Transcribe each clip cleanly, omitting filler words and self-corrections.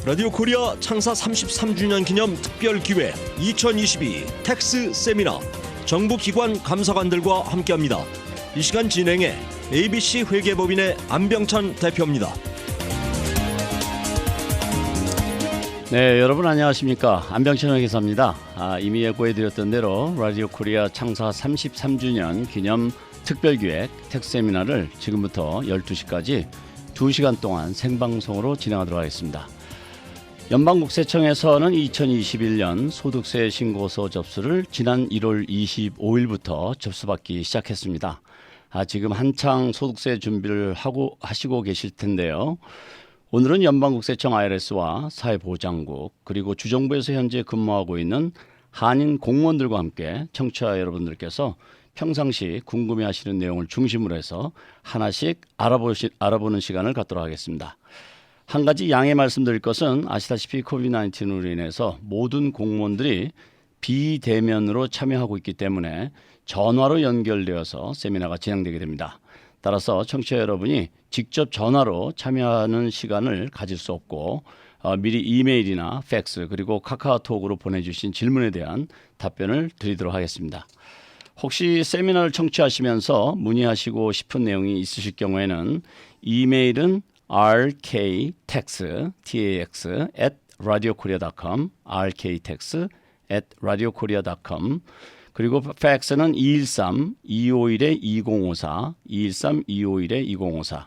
라디오 코리아 창사 33주년 기념 특별기획 2022 텍스 세미나 정부기관 감사관들과 함께합니다. 이 시간 진행해 ABC 회계법인의 안병찬 대표입니다. 네, 여러분 안녕하십니까? 안병찬 회계사입니다. 이미 예고해드렸던 대로 라디오 코리아 창사 33주년 기념 특별기획 텍스 세미나를 지금부터 12시까지 2시간 동안 생방송으로 진행하도록 하겠습니다. 연방국세청에서는 2021년 소득세 신고서 접수를 지난 1월 25일부터 접수받기 시작했습니다. 지금 한창 소득세 준비를 하시고 계실 텐데요. 오늘은 연방국세청 IRS와 사회보장국 그리고 주정부에서 현재 근무하고 있는 한인 공무원들과 함께 청취자 여러분들께서 평상시 궁금해하시는 내용을 중심으로 해서 하나씩 알아보는 시간을 갖도록 하겠습니다. 한 가지 양해 말씀드릴 것은 아시다시피 코비드-19으로 인해서 모든 공무원들이 비대면으로 참여하고 있기 때문에 전화로 연결되어서 세미나가 진행되게 됩니다. 따라서 청취자 여러분이 직접 전화로 참여하는 시간을 가질 수 없고 미리 이메일이나 팩스 그리고 카카오톡으로 보내주신 질문에 대한 답변을 드리도록 하겠습니다. 혹시 세미나를 청취하시면서 문의하시고 싶은 내용이 있으실 경우에는 이메일은 rktax@radiokorea.com rktax@radiokorea.com 그리고 팩스는 213-251-2054 213-251-2054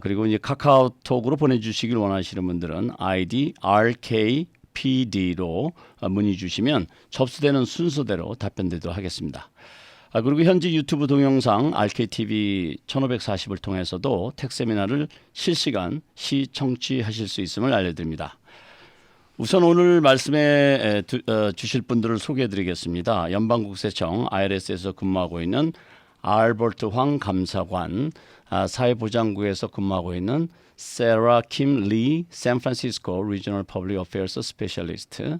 그리고 이제 카카오톡으로 보내주시길 원하시는 분들은 아이디 rkpd로 문의 주시면 접수되는 순서대로 답변드리도록 하겠습니다. 그리고 현재 유튜브 동영상 RKTV 1540을 통해서도 텍스 세미나를 실시간 시청취하실 수 있음을 알려드립니다. 우선 오늘 말씀해 주실 분들을 소개해드리겠습니다. 연방국세청 IRS에서 근무하고 있는 알버트 황 감사관, 사회보장국에서 근무하고 있는 세라 킴 리 샌프란시스코 리저널 퍼블릭 어페어스 스페셜리스트,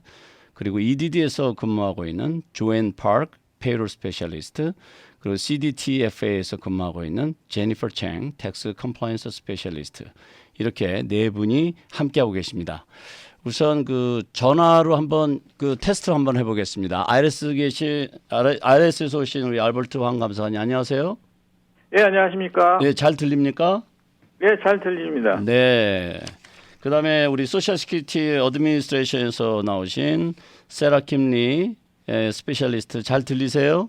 그리고 EDD에서 근무하고 있는 조앤 파크 페이롤 스페셜리스트, 그리고 CDTFA에서 근무하고 있는 제니퍼 챙 텍스 컴플라이언스 스페셜리스트, 이렇게 네 분이 함께하고 계십니다. 우선 그 전화로 한번 그 테스트를 한번 해보겠습니다. IRS에서 오신 우리 알버트 황 감사관님 안녕하세요. 예, 안녕하십니까? 네, 잘 들립니까? 예, 잘 들립니다. 네. 그다음에 우리 소셜 시큐리티 어드미니스트레이션에서 나오신 세라 킴리 스페셜리스트 잘 들리세요?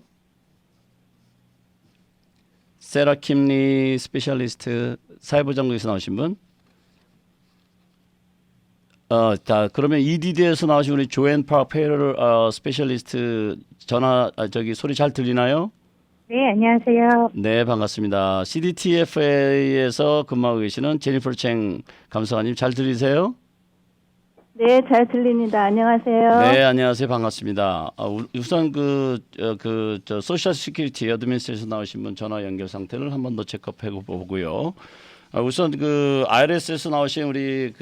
세라 킴리 스페셜리스트 사회보장국에서 나오신 분? 자, 그러면 EDD에서 나오신 우리 조앤 파크 페이롤 스페셜리스트 전화 소리 잘 들리나요? 네, 안녕하세요. 네, 반갑습니다. CDTFA에서 근무하고 계시는 제니퍼 챙 감사관님 잘 들리세요? 네, 잘 들립니다. 안녕하세요. 네, 안녕하세요. 반갑습니다. 우선 소셜 시큐리티 어드미니스트레이션 나오신 분 전화 연결 상태를 한 번 더 체크해 보고요. 우선 그 IRS에서 나오신 우리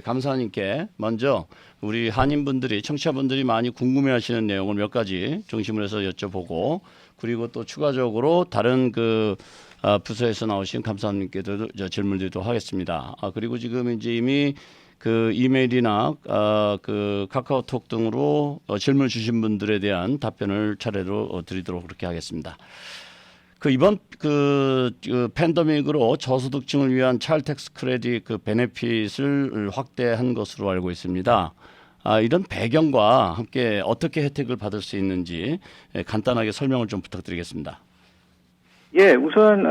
감사님께 먼저 우리 한인분들이 청취자분들이 많이 궁금해하시는 내용을 몇 가지 중심으로 해서 여쭤보고, 그리고 또 추가적으로 다른 부서에서 나오신 감사님께도 질문드리도록 하겠습니다. 그리고 지금 이제 이미 그 이메일이나 카카오톡 등으로 질문 주신 분들에 대한 답변을 차례로 드리도록 그렇게 하겠습니다. 이번 팬데믹으로 저소득층을 위한 차일드 텍스 크레딧 베네핏을 확대한 것으로 알고 있습니다. 이런 배경과 함께 어떻게 혜택을 받을 수 있는지 간단하게 설명을 좀 부탁드리겠습니다. 예, 우선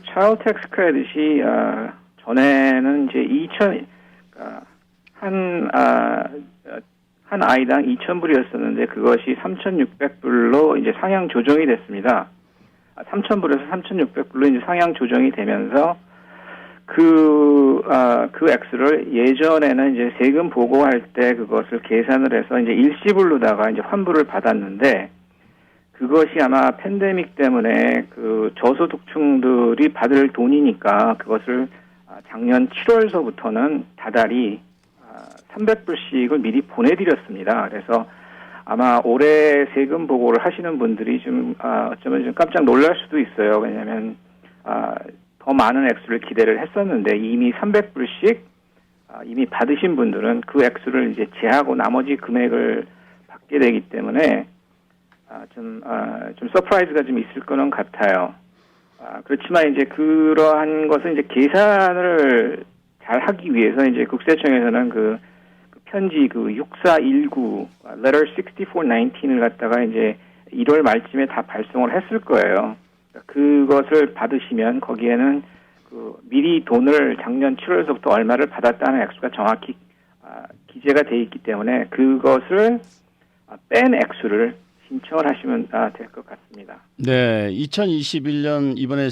차일드 텍스 크레딧이 전에는 이제 한 아이당 2,000불이었었는데 그것이 3,600불로 이제 상향 조정이 됐습니다. 3,000불에서 3,600불로 이제 상향 조정이 되면서 그 액수를 예전에는 이제 세금 보고할 때 그것을 계산을 해서 이제 일시불로다가 이제 환불을 받았는데, 그것이 아마 팬데믹 때문에 그 저소득층들이 받을 돈이니까 그것을 작년 7월서부터는 다달이 300불씩을 미리 보내드렸습니다. 그래서 아마 올해 세금 보고를 하시는 분들이 어쩌면 좀 깜짝 놀랄 수도 있어요. 왜냐하면 더 많은 액수를 기대를 했었는데 이미 300불씩 이미 받으신 분들은 그 액수를 이제 제하고 나머지 금액을 받게 되기 때문에 좀 서프라이즈가 좀 있을 거는 같아요. 그렇지만 이제 그러한 것은 이제 계산을 잘 하기 위해서 이제 국세청에서는 그 편지 6419 letter 6419을 갖다가 이제 1월 말쯤에 다 발송을 했을 거예요. 그것을 받으시면 거기에는 그 미리 돈을 작년 7월서부터 얼마를 받았다는 액수가 정확히 기재가 돼 있기 때문에 그것을 뺀 액수를 신청을 하시면 될 것 같습니다. 네, 2021년 이번에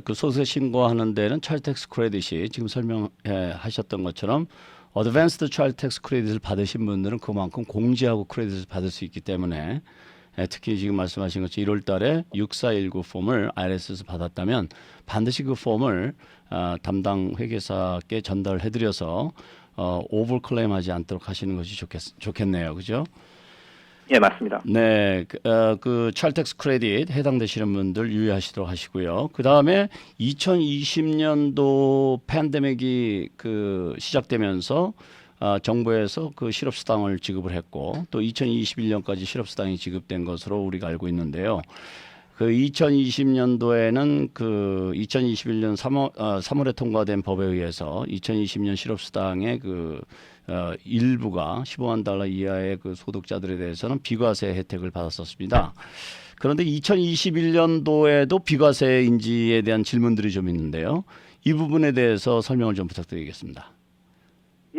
그 소득세 신고하는 데는 차일드 텍스 크레딧이 지금 설명하셨던 것처럼 어드밴스드 차일드 텍스 크레딧을 받으신 분들은 그만큼 공제하고 크레딧을 받을 수 있기 때문에 특히 지금 말씀하신 것처럼 1월 달에 6419 폼을 IRS에서 받았다면 반드시 그 폼을 담당 회계사께 전달해 드려서 오버 클레임하지 않도록 하시는 것이 좋겠네요. 그죠? 예, 맞습니다. 네, 그 차일드 크레딧 해당되시는 분들 유의하시도록 하시고요. 그 다음에 2020년도 팬데믹이 그 시작되면서 정부에서 그 실업수당을 지급을 했고 또 2021년까지 실업수당이 지급된 것으로 우리가 알고 있는데요. 그 2020년도에는 그 2021년 3월에 통과된 법에 의해서 2020년 실업수당의 그 일부가 15만 달러 이하의 그 소득자들에 대해서는 비과세 혜택을 받았었습니다. 그런데 2021년도에도 비과세 인지에 대한 질문들이 좀 있는데요. 이 부분에 대해서 설명을 좀 부탁드리겠습니다.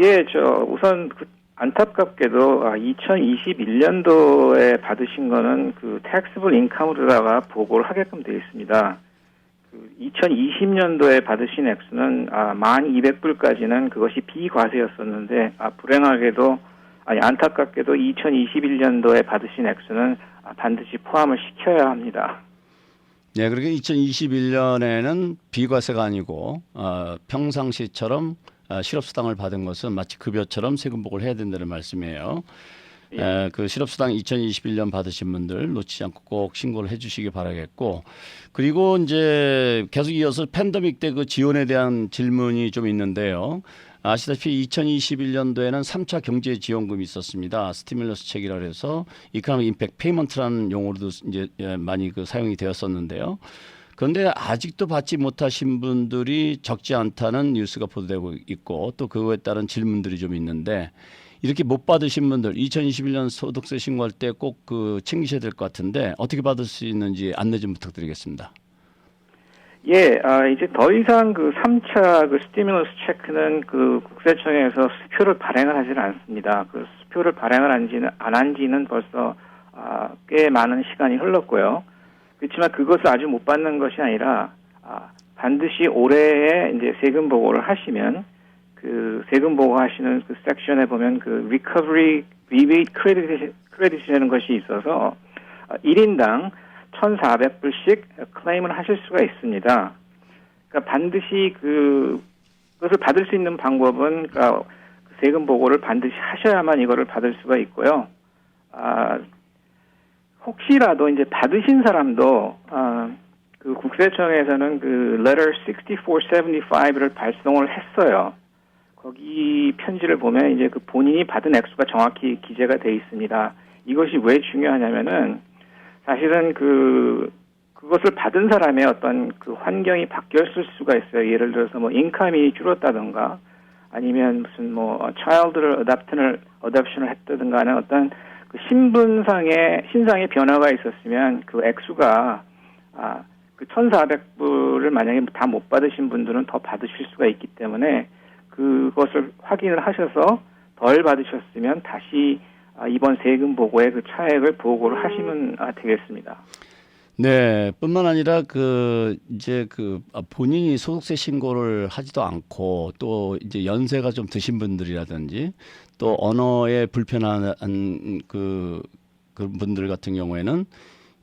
예, 우선 안타깝게도 2021년도에 받으신 거는 그 taxable income으로다가 보고를 하게끔 되어 있습니다. 2020년도에 받으신 액수는 1,200불까지는 그것이 비과세였었는데 불행하게도 안타깝게도 2021년도에 받으신 액수는 반드시 포함을 시켜야 합니다. 네, 그러니까 2021년에는 비과세가 아니고 평상시처럼 실업수당을 받은 것은 마치 급여처럼 세금복을 해야 된다는 말씀이에요. 예. 그 실업수당 2021년 받으신 분들 놓치지 않고 꼭 신고를 해주시기 바라겠고, 그리고 이제 계속 이어서 팬데믹 때 그 지원에 대한 질문이 좀 있는데요. 아시다시피 2021년도에는 3차 경제 지원금이 있었습니다. 스티뮬러스 책이라 해서 이코노믹 임팩트 페이먼트라는 용어로도 이제 많이 그 사용이 되었었는데요. 그런데 아직도 받지 못하신 분들이 적지 않다는 뉴스가 보도되고 있고 또 그거에 따른 질문들이 좀 있는데 이렇게 못 받으신 분들 2021년 소득세 신고할 때 꼭 그 챙기셔야 될 것 같은데 어떻게 받을 수 있는지 안내 좀 부탁드리겠습니다. 예, 이제 더 이상 그 3차 그 스티뮬러스 체크는 그 국세청에서 수표를 발행을 하지는 않습니다. 그 수표를 발행을 안 한 지는 벌써 꽤 많은 시간이 흘렀고요. 그렇지만 그것을 아주 못 받는 것이 아니라 반드시 올해에 이제 세금 보고를 하시면 그 세금 보고하시는 그 섹션에 보면 그 recovery rebate credit이라는 것이 있어서 1인당 1,400불씩 클레임을 하실 수가 있습니다. 그러니까 반드시 그것을 받을 수 있는 방법은 그러니까 세금 보고를 반드시 하셔야만 이거를 받을 수가 있고요. 혹시라도 이제 받으신 사람도 그 국세청에서는 그 letter 6475를 발송을 했어요. 거기 편지를 보면 이제 그 본인이 받은 액수가 정확히 기재가 돼 있습니다. 이것이 왜 중요하냐면은 사실은 그것을 받은 사람의 어떤 그 환경이 바뀌었을 수가 있어요. 예를 들어서 뭐 인컴이 줄었다든가 아니면 무슨 뭐 child를 adoption을 했다든가 하는 어떤 그 신상의 변화가 있었으면 그 액수가 그 1,400불을 만약에 다 못 받으신 분들은 더 받으실 수가 있기 때문에 그것을 확인을 하셔서 덜 받으셨으면 다시 이번 세금 보고에 그 차액을 보고를 하시면 되겠습니다. 네, 뿐만 아니라 이제 본인이 소득세 신고를 하지도 않고 또 이제 연세가 좀 드신 분들이라든지 또 언어에 불편한 그 분들 같은 경우에는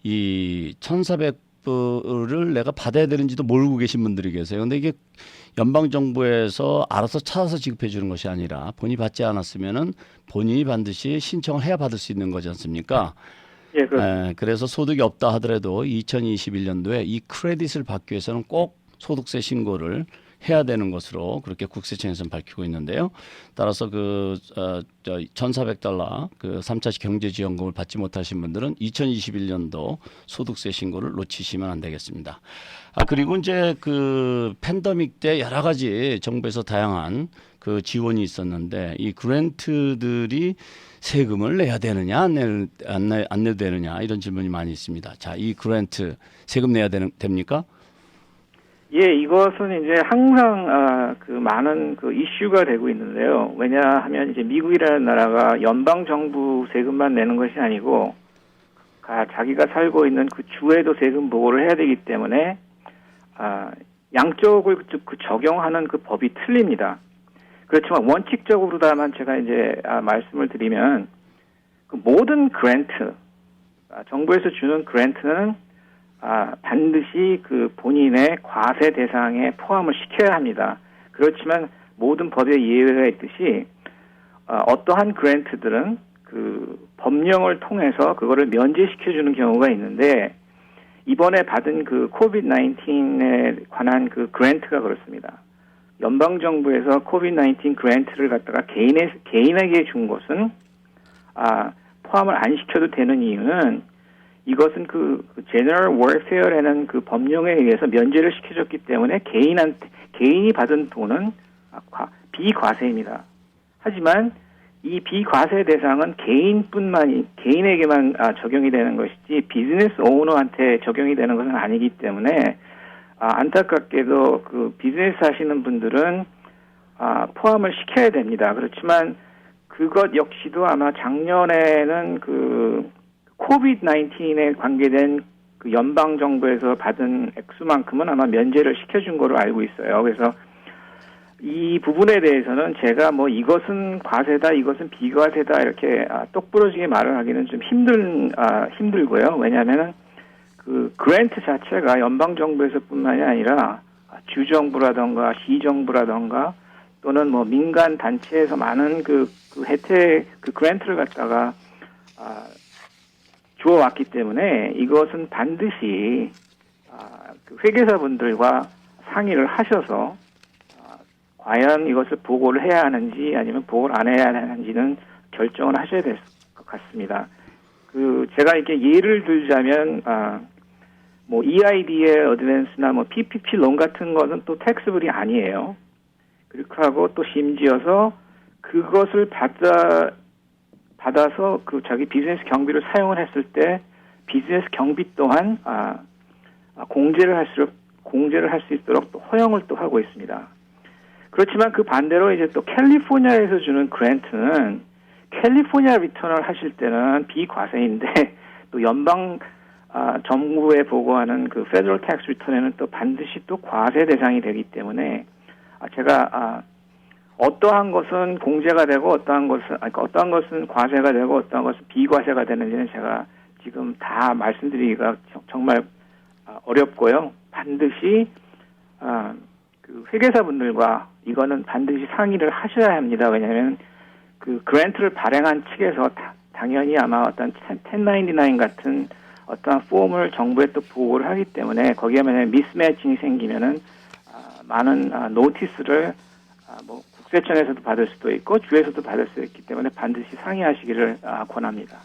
이 1,400불을 내가 받아야 되는지도 모르고 계신 분들이 계세요. 근데 이게 연방 정부에서 알아서 찾아서 지급해 주는 것이 아니라 본인이 받지 않았으면은 본인이 반드시 신청을 해야 받을 수 있는 거지 않습니까? 예, 그렇습니다. 그래서 소득이 없다 하더라도 2021년도에 이 크레딧을 받기 위해서는 꼭 소득세 신고를 해야 되는 것으로 그렇게 국세청에서는 밝히고 있는데요. 따라서 그 $1,400 그 3차 경제지원금을 받지 못하신 분들은 2021년도 소득세 신고를 놓치시면 안 되겠습니다. 그리고 이제 그 팬데믹 때 여러 가지 정부에서 다양한 그 지원이 있었는데 이 그랜트들이 세금을 내야 되느냐 안 내도 되느냐 이런 질문이 많이 있습니다. 자, 이 그랜트 세금 내야 됩니까? 예, 이것은 이제 항상 그 많은 그 이슈가 되고 있는데요. 왜냐하면 이제 미국이라는 나라가 연방 정부 세금만 내는 것이 아니고 자기가 살고 있는 그 주에도 세금 보고를 해야 되기 때문에 양쪽을 그 적용하는 그 법이 틀립니다. 그렇지만 원칙적으로 다만 제가 이제 말씀을 드리면 그 모든 그랜트, 정부에서 주는 그랜트는 반드시 그 본인의 과세 대상에 포함을 시켜야 합니다. 그렇지만 모든 법에 예외가 있듯이 어떠한 그랜트들은 그 법령을 통해서 그거를 면제시켜주는 경우가 있는데 이번에 받은 그 코비드-19에 관한 그 그랜트가 그렇습니다. 연방정부에서 코비드-19 그랜트를 갖다가 개인에게 준 것은 포함을 안 시켜도 되는 이유는 이것은 그 General Welfare라는 그 법령에 의해서 면제를 시켜줬기 때문에 개인이 받은 돈은 비과세입니다. 하지만 이 비과세 대상은 개인에게만 적용이 되는 것이지 비즈니스 오너한테 적용이 되는 것은 아니기 때문에 안타깝게도 그 비즈니스 하시는 분들은 포함을 시켜야 됩니다. 그렇지만 그것 역시도 아마 작년에는 그 코비드-19에 관계된 그 연방 정부에서 받은 액수만큼은 아마 면제를 시켜준 거로 알고 있어요. 그래서 이 부분에 대해서는 제가 뭐 이것은 과세다, 이것은 비과세다 이렇게 똑부러지게 말을 하기는 좀 힘들고요. 왜냐하면은 그 그랜트 자체가 연방 정부에서뿐만이 아니라 주정부라던가 시정부라던가 또는 뭐 민간 단체에서 많은 그 혜택 그 그랜트를 갖다가 주어왔기 때문에 이것은 반드시 그 회계사분들과 상의를 하셔서 과연 이것을 보고를 해야 하는지 아니면 보고를 안 해야 하는지는 결정을 하셔야 될 것 같습니다. 그 제가 이렇게 예를 들자면 뭐 EID의 어드밴스나 뭐 PPP 론 같은 것은 또 텍스블이 아니에요. 그렇게 하고 또 심지어서 그것을 받아서 그 자기 비즈니스 경비를 사용을 했을 때 비즈니스 경비 또한 공제를 할 수 있도록 또 허용을 또 하고 있습니다. 그렇지만 그 반대로 이제 또 캘리포니아에서 주는 그랜트는 캘리포니아 리턴을 하실 때는 비과세인데 또 연방 정부에 보고하는 그 페더럴 텍스 리턴에는 또 반드시 또 과세 대상이 되기 때문에 제가 어떠한 것은 공제가 되고 어떠한 것은 과세가 되고 어떠한 것은 비과세가 되는지는 제가 지금 다 말씀드리기가 정말 어렵고요. 반드시 그 회계사분들과 이거는 반드시 상의를 하셔야 합니다. 왜냐하면 그 그랜트를 발행한 측에서 당연히 아마 어떤 1099 같은 어떠한 폼을 정부에 또 보고를 하기 때문에 거기에 만약에 미스매칭이 생기면은 많은 노티스를 뭐 국세청에서도 받을 수도 있고 주에서도 받을 수 있기 때문에 반드시 상의하시기를 권합니다.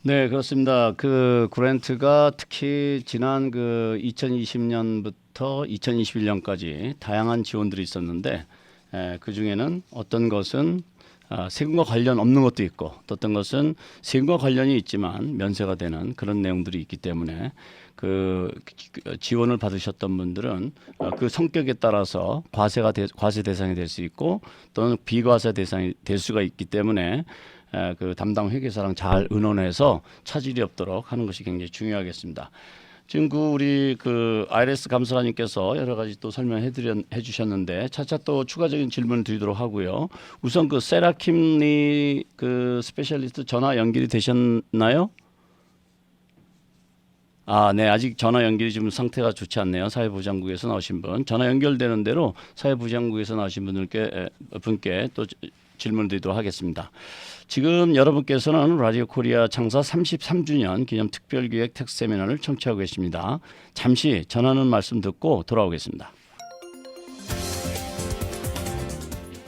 네, 그렇습니다. 그 그랜트가 특히 지난 그 2020년부터 2021년까지 다양한 지원들이 있었는데 그 중에는 어떤 것은 세금과 관련 없는 것도 있고 또 어떤 것은 세금과 관련이 있지만 면세가 되는 그런 내용들이 있기 때문에 그 지원을 받으셨던 분들은 그 성격에 따라서 과세 대상이 될 수 있고 또는 비과세 대상이 될 수가 있기 때문에 그 담당 회계사랑 잘 의논해서 차질이 없도록 하는 것이 굉장히 중요하겠습니다. 지금 우리 그 IRS 감사관님께서 여러 가지 또 설명해 주셨는데 차차 또 추가적인 질문을 드리도록 하고요. 우선 그 세라킴리 그 스페셜리스트 전화 연결이 되셨나요? 네, 아직 전화 연결이 좀 상태가 좋지 않네요. 사회보장국에서 나오신 분. 전화 연결되는 대로 사회보장국에서 나오신 분께 또 질문 드리도록 하겠습니다. 지금 여러분께서는 라디오 코리아 창사 33주년 기념 특별기획 텍스 세미나를 청취하고 계십니다. 잠시 전하는 말씀 듣고 돌아오겠습니다.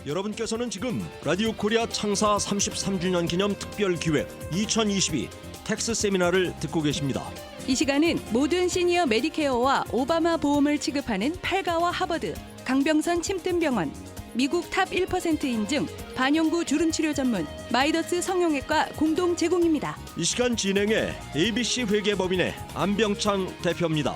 여러분께서는 지금 라디오 코리아 창사 33주년 기념 특별 기획 2022 텍스 세미나를 듣고 계십니다. 이 시간은 모든 시니어 메디케어와 오바마 보험을 취급하는 팔가와 하버드, 강병선 침뜸병원, 미국 탑 1% 인증 반영구 주름치료 전문 마이더스 성형외과 공동 제공입니다. 이 시간 진행해 ABC 회계법인의 안병창 대표입니다.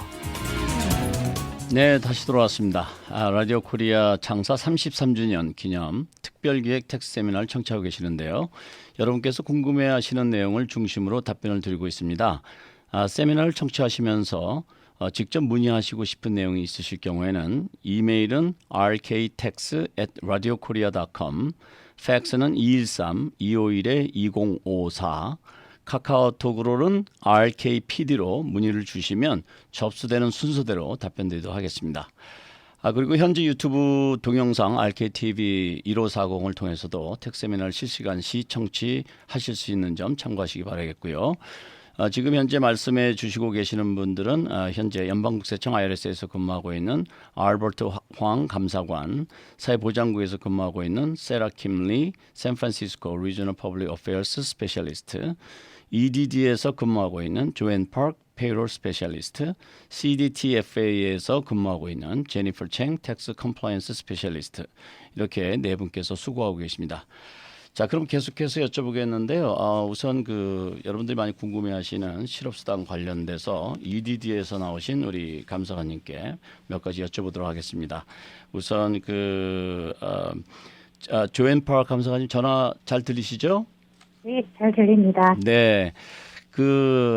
네, 다시 돌아왔습니다. 라디오 코리아 창사 33주년 기념 특별기획 텍스 세미나를 청취하고 계시는데요. 여러분께서 궁금해하시는 내용을 중심으로 답변을 드리고 있습니다. 세미나를 청취하시면서 직접 문의하시고 싶은 내용이 있으실 경우에는 이메일은 rktex@radiokorea.com, 팩스는 213-251-2054, 카카오톡으로는 RKPD로 문의를 주시면 접수되는 순서대로 답변드리도록 하겠습니다. 그리고 현재 유튜브 동영상 RKTV 1540을 통해서도 텍스 세미나를 실시간 시청취하실 수 있는 점 참고하시기 바라겠고요. 지금 현재 말씀해 주시고 계시는 분들은 현재 연방국세청 IRS에서 근무하고 있는 알버트 황 감사관, 사회보장국에서 근무하고 있는 세라 킴리, 샌프란시스코 리저널 퍼블릭 어페어스 스페셜리스트, EDD에서 근무하고 있는 조앤 파크 페이롤 스페셜리스트, CDTFA에서 근무하고 있는 제니퍼 챙 텍스 컴플라이언스 스페셜리스트, 이렇게 네 분께서 수고하고 계십니다. 자, 그럼 계속해서 여쭤보겠는데요. 우선 여러분들이 많이 궁금해하시는 실업수당 관련돼서 EDD에서 나오신 우리 감사관님께 몇 가지 여쭤보도록 하겠습니다. 우선 조앤 파크 감사관님 전화 잘 들리시죠? 네, 잘 들립니다. 네.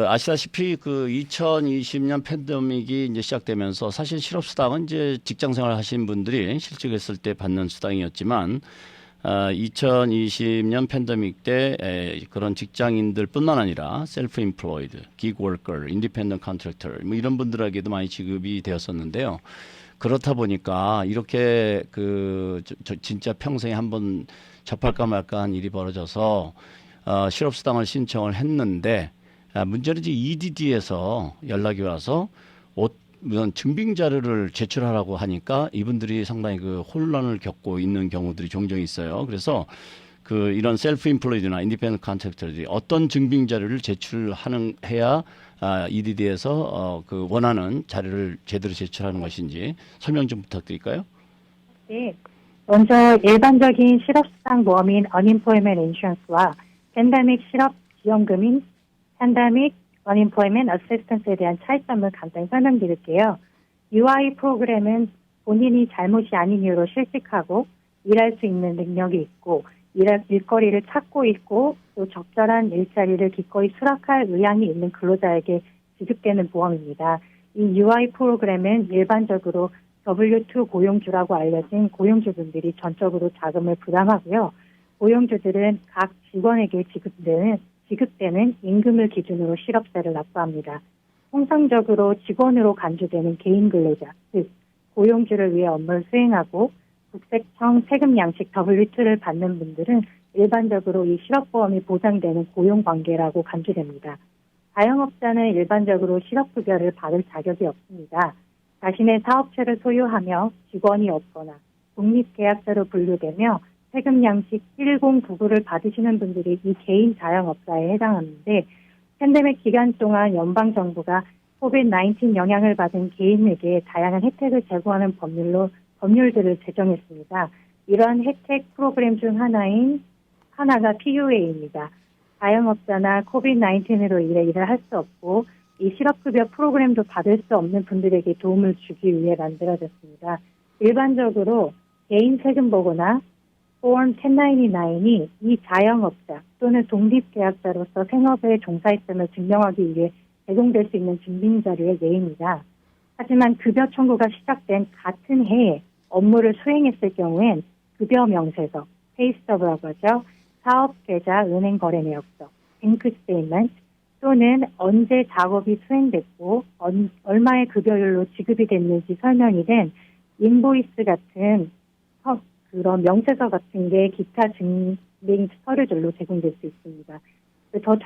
아시다시피 2020년 팬데믹이 이제 시작되면서 사실 실업수당은 이제 직장생활 하신 분들이 실직했을 때 받는 수당이었지만 2020년 팬데믹 때 그런 직장인들뿐만 아니라 셀프 임플로이드, 기그 워커, 인디펜던트 컨트랙터 뭐 이런 분들에게도 많이 지급이 되었었는데요. 그렇다 보니까 이렇게 진짜 평생에 한번 접할까 말까 한 일이 벌어져서 실업수당을 신청을 했는데 문제는 이제 EDD에서 연락이 와서 증빙 자료를 제출하라고 하니까 이분들이 상당히 혼란을 겪고 있는 경우들이 종종 있어요. 그래서 이런 셀프 인플로이드나 인디펜던트 컨트랙터들이 어떤 증빙 자료를 해야 EDD에서 원하는 자료를 제대로 제출하는 것인지 설명 좀 부탁드릴까요? 네, 먼저 일반적인 실업수당 보험인 Unemployment Insurance와 팬데믹 실업지원금인 팬데믹 Unemployment Assistance에 대한 차이점을 간단히 설명드릴게요. UI 프로그램은 본인이 잘못이 아닌 이유로 실직하고 일할 수 있는 능력이 있고 일거리를 찾고 있고 또 적절한 일자리를 기꺼이 수락할 의향이 있는 근로자에게 지급되는 보험입니다. 이 UI 프로그램은 일반적으로 W2 고용주라고 알려진 고용주분들이 전적으로 자금을 부담하고요. 고용주들은 각 직원에게 지급되는 임금을 기준으로 실업세를 납부합니다. 통상적으로 직원으로 간주되는 개인 근로자, 즉 고용주를 위해 업무를 수행하고 국세청 세금 양식 W2를 받는 분들은 일반적으로 이 실업보험이 보장되는 고용관계라고 간주됩니다. 자영업자는 일반적으로 실업급여를 받을 자격이 없습니다. 자신의 사업체를 소유하며 직원이 없거나 독립계약자로 분류되며 세금 양식 1099를 받으시는 분들이 이 개인 자영업자에 해당하는데 팬데믹 기간 동안 연방정부가 코비드-19 영향을 받은 개인에게 다양한 혜택을 제공하는 법률들을 제정했습니다. 이러한 혜택 프로그램 중 하나가 PUA입니다. 자영업자나 코비드-19으로 일을 할 수 없고 이 실업급여 프로그램도 받을 수 없는 분들에게 도움을 주기 위해 만들어졌습니다. 일반적으로 개인 세금보고나 Form 1099이 이 자영업자 또는 독립계약자로서 생업에 종사했음을 증명하기 위해 제공될 수 있는 증빙자료의 예입니다. 하지만 급여 청구가 시작된 같은 해에 업무를 수행했을 경우엔 급여 명세서, 페이스터브라고 하죠. 사업계좌, 은행거래내역서, 뱅크 스테이트먼트 또는 언제 작업이 수행됐고 얼마의 급여율로 지급이 됐는지 설명이 된 인보이스 같은 그런 명세서 같은 게 기타 증빙 서류들로 제공될 수 있습니다. 더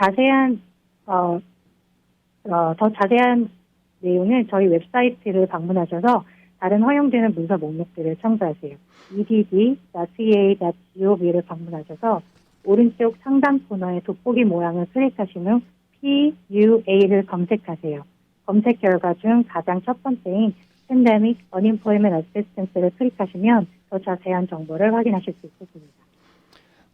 자세한 내용은 저희 웹사이트를 방문하셔서 다른 허용되는 문서 목록들을 첨부하세요. edd.ca.gov를 방문하셔서 오른쪽 상단 코너의 돋보기 모양을 클릭하신 후 PUA를 검색하세요. 검색 결과 중 가장 첫 번째인 Pandemic Unemployment Assistance를 클릭하시면 더 자세한 정보를 확인하실 수 있겠습니다.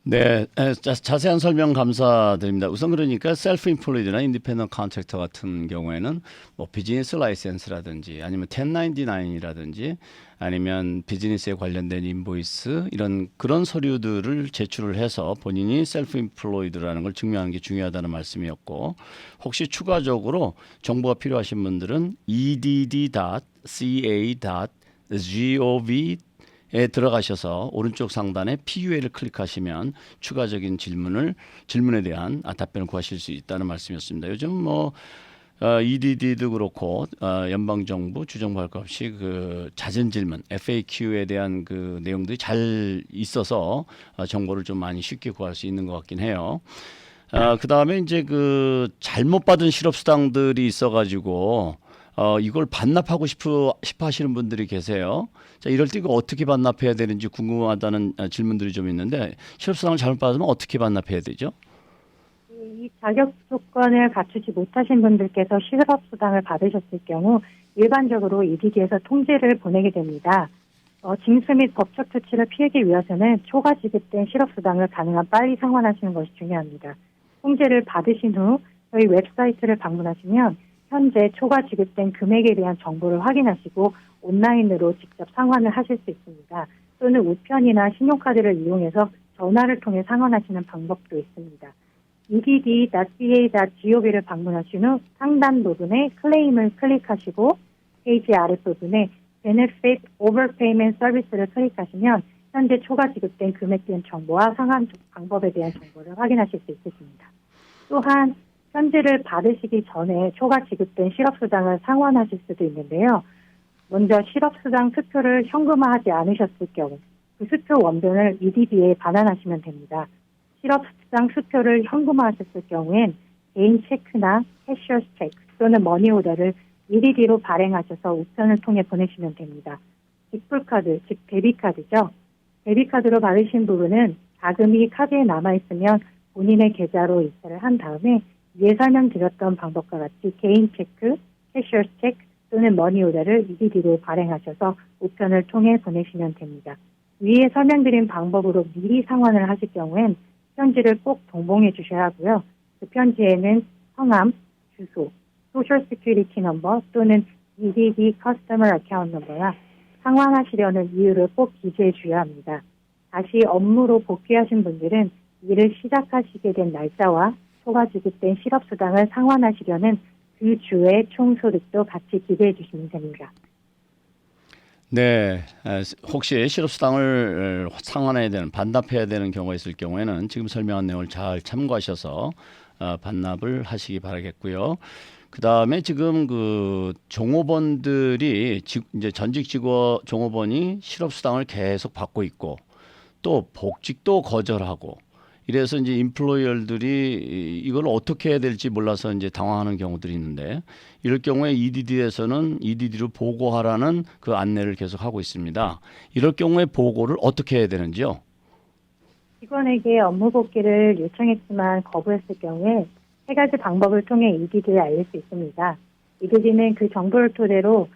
네, 자세한 설명 감사드립니다. 우선 그러니까 셀프-임플로이드나 인디펜던트 컨트랙터 같은 경우에는 뭐 비즈니스 라이센스라든지 아니면 1099이라든지 아니면 비즈니스에 관련된 인보이스 이런 그런 서류들을 제출을 해서 본인이 셀프-임플로이드라는 걸 증명하는 게 중요하다는 말씀이었고, 혹시 추가적으로 정보가 필요하신 분들은 edd.ca.gov 에 들어가셔서 오른쪽 상단에 PUA를 클릭하시면 추가적인 질문에 대한 답변을 구하실 수 있다는 말씀이었습니다. 요즘 뭐 EDD도 그렇고 연방정부 주정부 할 것 없이 그 잦은 질문 FAQ에 대한 그 내용들이 잘 있어서 정보를 좀 많이 쉽게 구할 수 있는 것 같긴 해요. 그 다음에 이제 그 잘못 받은 실업수당들이 있어가지고 이걸 반납하고 싶어 하시는 분들이 계세요. 자, 이럴 때 이거 어떻게 반납해야 되는지 궁금하다는 질문들이 좀 있는데, 실업수당을 잘못 받으면 어떻게 반납해야 되죠? 이 자격 조건을 갖추지 못하신 분들께서 실업수당을 받으셨을 경우 일반적으로 EDD에서 통지를 보내게 됩니다. 징수 및 법적 조치를 피하기 위해서는 초과 지급된 실업수당을 가능한 빨리 상환하시는 것이 중요합니다. 통지를 받으신 후 저희 웹사이트를 방문하시면 현재 초과 지급된 금액에 대한 정보를 확인하시고 온라인으로 직접 상환을 하실 수 있습니다. 또는 우편이나 신용카드를 이용해서 전화를 통해 상환하시는 방법도 있습니다. edd.ca.gov를 방문하신 후 상단 부분에 클레임을 클릭하시고 페이지 아랫부분에 Benefit Overpayment Service를 클릭하시면 현재 초과 지급된 금액에 대한 정보와 상환 방법에 대한 정보를 확인하실 수 있겠습니다. 또한 편지를 받으시기 전에 초과 지급된 실업수당을 상환하실 수도 있는데요. 먼저 실업수당 수표를 현금화하지 않으셨을 경우 그 수표 원본을 EDD에 반환하시면 됩니다. 실업수당 수표를 현금화하셨을 경우엔 개인 체크나 캐셔스 체크 또는 머니오더를 EDD로 발행하셔서 우편을 통해 보내시면 됩니다. 직불카드, 즉 데비카드죠. 데비카드로 받으신 부분은 자금이 카드에 남아있으면 본인의 계좌로 이체를 한 다음에 위에 설명드렸던 방법과 같이 개인 체크, 캐셔스 체크 또는 머니오더를 EDD로 발행하셔서 우편을 통해 보내시면 됩니다. 위에 설명드린 방법으로 미리 상환을 하실 경우엔 편지를 꼭 동봉해 주셔야 하고요. 그 편지에는 성함, 주소, 소셜 시큐리티 넘버 또는 EDD 커스터머 어카운트 넘버나 상환하시려는 이유를 꼭 기재해 주셔야 합니다. 다시 업무로 복귀하신 분들은 일을 시작하시게 된 날짜와 초과 지급된 실업수당을 상환하시려는 그 주의 총소득도 같이 기재해 주시면 됩니다. 네, 혹시 실업수당을 상환해야 되는, 반납해야 되는 경우가 있을 경우에는 지금 설명한 내용을 잘 참고하셔서 반납을 하시기 바라겠고요. 그 다음에 지금 그 종업원들이 이제 전직 종업원이 실업수당을 계속 받고 있고 또 복직도 거절하고 이래서 이제 인플로이어들이 이걸 어떻게 해야 될지 몰라서 이제 당황하는 경우들이 있는데, 이럴 경우에 EDD에서는 EDD로 보고하라는 그 안내를 계속 하고 있습니다. 이럴 경우에 보고를 어떻게 해야 되는지요? 직원에게 업무 복귀를 요청했지만 거부했을 경우에 세 가지 방법을 통해 EDD를 알릴 수 있습니다. EDD는 그 정보를 토대로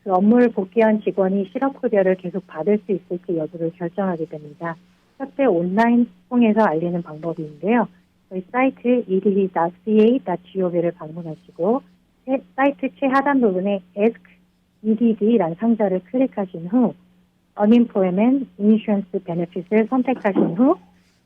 그 업무를 복귀한 직원이 실업급여를 계속 받을 수 있을지 여부를 결정하게 됩니다. 첫째, 온라인 통해서 알리는 방법인데요. 저희 사이트 edd.ca.gov를 방문하시고 사이트 최하단 부분에 Ask EDD라는 상자를 클릭하신 후 Unemployment Insurance Benefits을 선택하신 후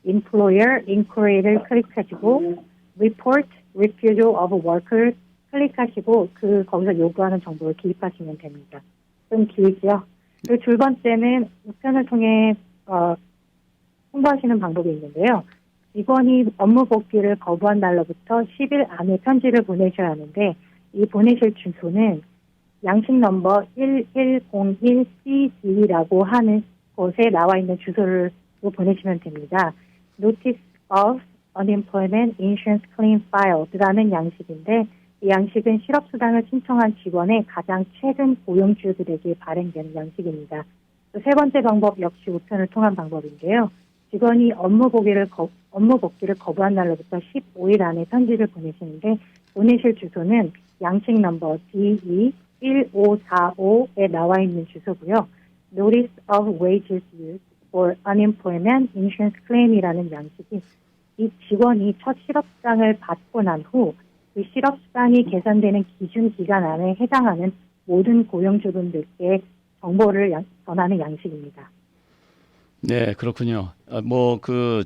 Employer Inquiry를 클릭하시고 Report Refusal of Work를 클릭하시고 거기서 요구하는 정보를 기입하시면 됩니다. 좀 길죠. 그리고 두 번째는 우편을 통해 홍보하시는 방법이 있는데요. 직원이 업무 복귀를 거부한 날로부터 10일 안에 편지를 보내셔야 하는데 이 보내실 주소는 양식 넘버 1101CG라고 하는 곳에 나와 있는 주소를 보내시면 됩니다. Notice of Unemployment Insurance Claim Filed라는 양식인데 이 양식은 실업수당을 신청한 직원의 가장 최근 고용주들에게 발행되는 양식입니다. 또 세 번째 방법 역시 우편을 통한 방법인데요. 직원이 업무 복귀를 거부한 날로부터 15일 안에 편지를 보내시는데 보내실 주소는 양식 넘버 DE1545에 나와 있는 주소고요. Notice of Wages Used for Unemployment Insurance Claim이라는 양식이 이 직원이 첫 실업수당을 받고 난 후 그 실업수당이 계산되는 기준 기간 안에 해당하는 모든 고용주분들께 정보를 전하는 양식입니다. 네, 그렇군요. 뭐 그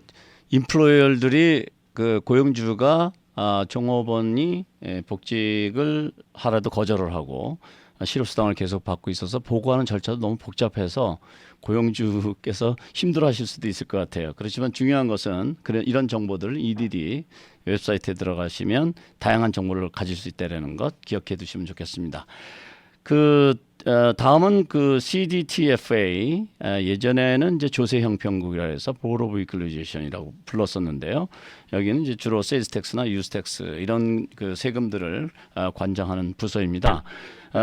인플로이어들이 그 고용주가 종업원이 복직을 하라도 거절을 하고 실업수당을 계속 받고 있어서 보고하는 절차도 너무 복잡해서 고용주께서 힘들어하실 수도 있을 것 같아요. 그렇지만 중요한 것은 이런 정보들을 EDD 웹사이트에 들어가시면 다양한 정보를 가질 수 있다는 것 기억해 두시면 좋겠습니다. 다음은 그 CDTFA, 예전에는 이제 조세형평국이라 해서 보로 오브 이퀄리제이션이라고 불렀었는데요. 여기는 이제 주로 세일스 텍스나 유스 텍스 이런 그 세금들을 관장하는 부서입니다.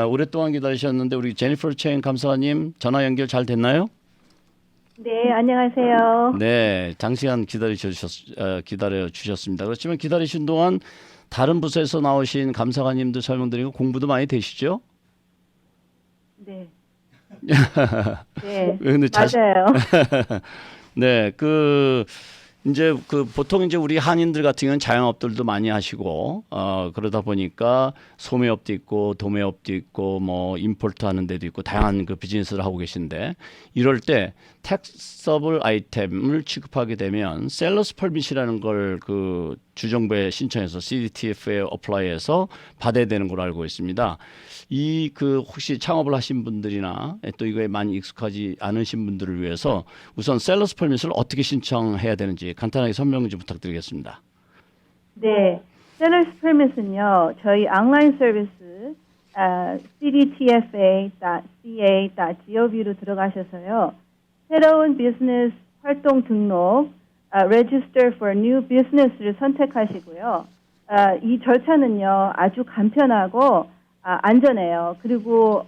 오랫동안 기다리셨는데 우리 제니퍼 체인 감사님 전화 연결 잘 됐나요? 네, 안녕하세요. 네, 장시간 기다려 주셨습니다. 그렇지만 기다리신 동안 다른 부서에서 나오신 감사관님도 설명드리고 공부도 많이 되시죠? 네. 네, 근데 맞아요. 네, 이제 보통 이제 우리 한인들 같은 경우는 자영업들도 많이 하시고 그러다 보니까 소매업도 있고 도매업도 있고 뭐 임포트 하는 데도 있고 다양한 그 비즈니스를 하고 계신데 이럴 때 텍서블 아이템을 취급하게 되면 셀러스 퍼밋이라는 걸 그 주정부에 신청해서 CDTF에 어플라이해서 받아야 되는 걸로 알고 있습니다. 혹시 창업을 하신 분들이나 또 이거에 많이 익숙하지 않으신 분들을 위해서 우선 셀러스 퍼밋을 어떻게 신청해야 되는지 간단하게 설명 좀 부탁드리겠습니다. 네, 셀러스 퍼밋은요, 저희 온라인 서비스 cdtfa.ca.gov로 들어가셔서요, 새로운 비즈니스 활동 등록, Register for New Business를 선택하시고요. 이 절차는요, 아주 간편하고 안전해요. 그리고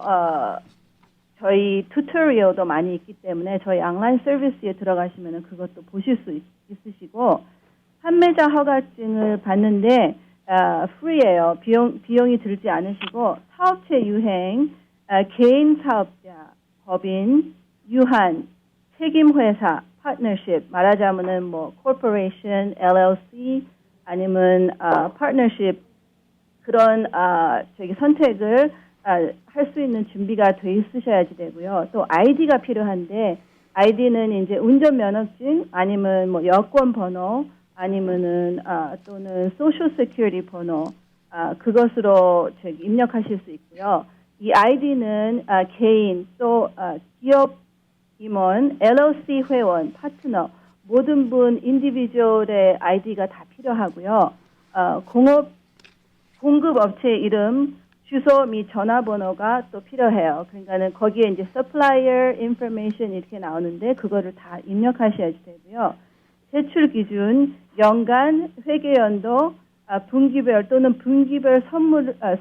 저희 튜토리얼도 많이 있기 때문에 저희 온라인 서비스에 들어가시면 그것도 보실 수 있으시고, 판매자 허가증을 받는데 프리예요. 비용이 들지 않으시고, 사업체 유행, 개인 사업자, 법인, 유한, 책임회사, 파트너십, 말하자면은 뭐 corporation, LLC 아니면 partnership 그런 선택을 할 수 있는 준비가 돼 있으셔야지 되고요. 또 아이디가 필요한데 아이디는 이제 운전면허증 아니면 뭐 여권 번호 아니면은 또는 소셜 세큐리티 번호 그것으로 입력하실 수 있고요. 이 아이디는 개인 또 기업 임원, LLC 회원, 파트너 모든 분 인디비주얼의 아이디가 다 필요하고요. 공급업체 이름, 주소 및 전화번호가 또 필요해요. 그러니까는 거기에 이제 supplier information 이렇게 나오는데 그거를 다 입력하셔야지 되고요. 제출 기준, 연간, 회계연도, 분기별 또는 분기별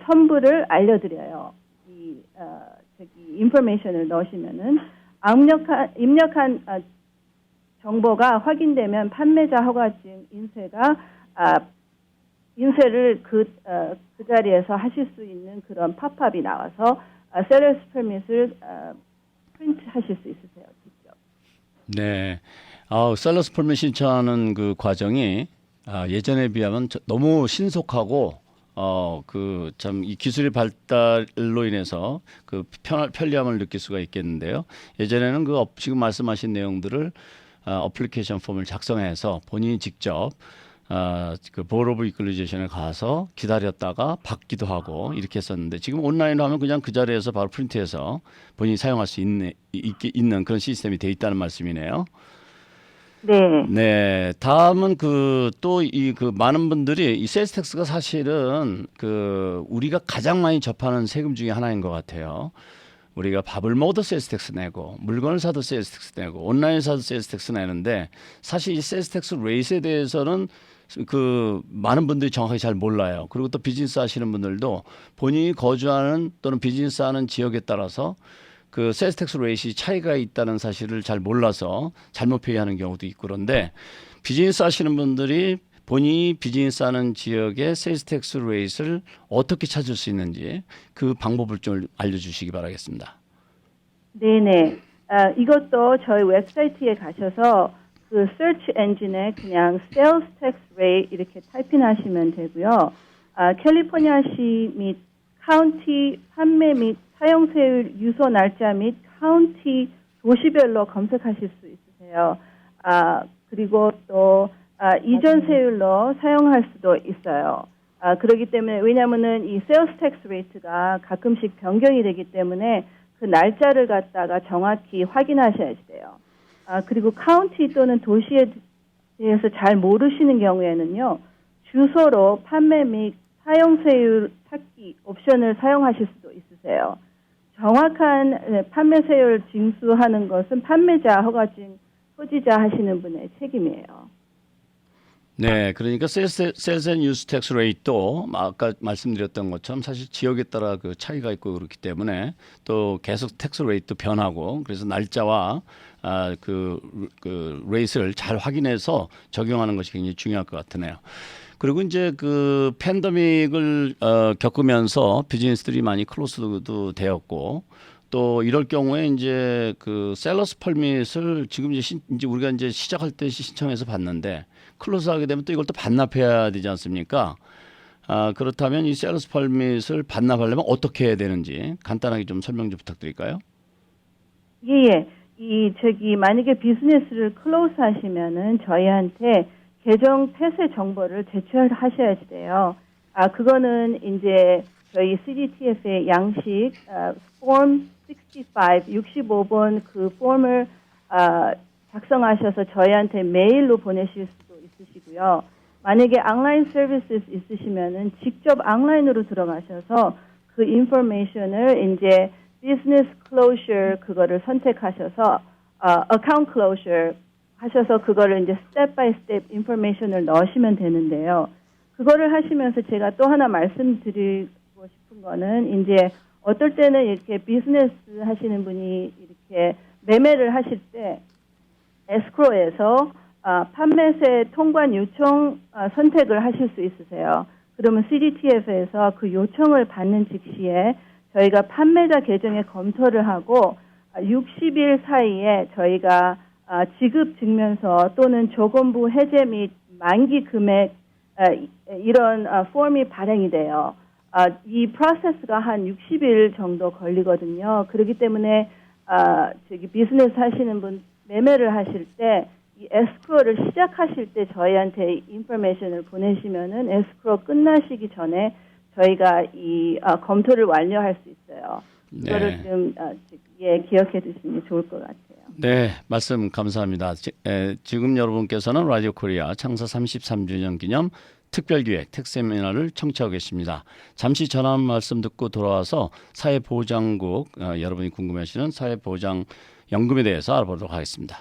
선부를 알려드려요. 인포메이션을 넣으시면은 입력한 정보가 확인되면 판매자 허가증 인쇄를 그 자리에서 하실 수 있는 그런 팝업이 나와서 셀러스 퍼밋을 프린트 하실 수 있으세요, 직접. 네. 셀러스 퍼밋 신청하는 그 과정이 예전에 비하면 너무 신속하고 참 이 기술의 발달로 인해서 그 편리함을 느낄 수가 있겠는데요. 예전에는 지금 말씀하신 내용들을 어플리케이션 폼을 작성해서 본인이 직접 그 보로 오브 이퀄리제이션에 가서 기다렸다가 받기도 하고 이렇게 했었는데 지금 온라인으로 하면 그냥 그 자리에서 바로 프린트해서 본인이 사용할 수 있는 그런 시스템이 돼 있다는 말씀이네요. 네. 네. 다음은 또 많은 분들이 이 세일스 텍스가 사실은 우리가 가장 많이 접하는 세금 중에 하나인 것 같아요. 우리가 밥을 먹어도 세일스 텍스 내고 물건을 사도 세일스 텍스 내고 온라인 사도 세일스 텍스 내는데 사실 이 세일스 텍스 레이스에 대해서는 그 많은 분들이 정확하게 잘 몰라요. 그리고 또 비즈니스 하시는 분들도 본인이 거주하는 또는 비즈니스 하는 지역에 따라서 그 세일스 텍스 레이트이 차이가 있다는 사실을 잘 몰라서 잘못 표현하는 경우도 있고 그런데 비즈니스 하시는 분들이 본인이 비즈니스 하는 지역의 세일스 텍스 레이트를 어떻게 찾을 수 있는지 그 방법을 좀 알려주시기 바라겠습니다. 네네. 이것도 저희 웹사이트에 가셔서 그 search 엔진에 그냥 sales tax rate 이렇게 타이핑하시면 되고요. 캘리포니아시 및 카운티 판매 및 사용세율 유소 날짜 및 카운티 도시별로 검색하실 수 있으세요. 그리고 또 이전 세율로 사용할 수도 있어요. 그렇기 때문에 왜냐하면은 이 sales tax rate가 가끔씩 변경이 되기 때문에 그 날짜를 갖다가 정확히 확인하셔야 돼요. 그리고 카운티 또는 도시에 대해서 잘 모르시는 경우에는요, 주소로 판매 및 사용세율 찾기 옵션을 사용하실 수도 있으세요. 정확한 판매세율 징수하는 것은 판매자, 허가증 소지자 하시는 분의 책임이에요. 네, 그러니까 세일스 앤 유스 텍스 레이트도 아까 말씀드렸던 것처럼 사실 지역에 따라 그 차이가 있고 그렇기 때문에 또 계속 텍스 레이트도 변하고 그래서 날짜와 그 레이트를 잘 확인해서 적용하는 것이 굉장히 중요할 것 같으네요. 그리고 이제 그 팬데믹을 겪으면서 비즈니스들이 많이 클로즈도 되었고 또 이럴 경우에 이제 그 셀러스 펄밋을 지금 이제 우리가 이제 시작할 때 신청해서 받는데 클로즈하게 되면 또 이걸 또 반납해야 되지 않습니까? 그렇다면 이 셀러스 펄밋을 반납하려면 어떻게 해야 되는지 간단하게 좀 설명 좀 부탁드릴까요? 예. 만약에 비즈니스를 클로즈 하시면은 저희한테 계정 폐쇄 정보를 제출하셔야 돼요. 그거는 이제 저희 CDTF의 양식, 폼 65번 그 폼을, 작성하셔서 저희한테 메일로 보내실 수도 있으시고요. 만약에 온라인 서비스 있으시면은 직접 온라인으로 들어가셔서 그 인포메이션을 이제 비즈니스 클로저 그거를 선택하셔서 어카운트 클로저 하셔서 그거를 이제 스텝 바이 스텝 인포메이션을 넣으시면 되는데요. 그거를 하시면서 제가 또 하나 말씀드리고 싶은 거는 이제 어떨 때는 이렇게 비즈니스 하시는 분이 이렇게 매매를 하실 때 에스크로에서 판매세 통관 요청 선택을 하실 수 있으세요. 그러면 CDTF에서 그 요청을 받는 즉시에 저희가 판매자 계정에 검토를 하고 60일 사이에 저희가 지급 증명서 또는 조건부 해제 및 만기 금액 이런 폼이 발행이 돼요. 이 프로세스가 한 60일 정도 걸리거든요. 그렇기 때문에 비즈니스 하시는 분 매매를 하실 때 이 에스크로를 시작하실 때 저희한테 인포메이션을 보내시면은 에스크로 끝나시기 전에 저희가 이 검토를 완료할 수 있어요. 이거를 좀 기억해 두시면 좋을 것 같아요. 네, 말씀 감사합니다. 지금 여러분께서는 라디오 코리아 창사 33주년 기념 특별기획 텍세미나를 청취하고 계십니다. 잠시 전화 말씀 듣고 돌아와서 사회보장국 여러분이 궁금해하시는 사회보장연금에 대해서 알아보도록 하겠습니다.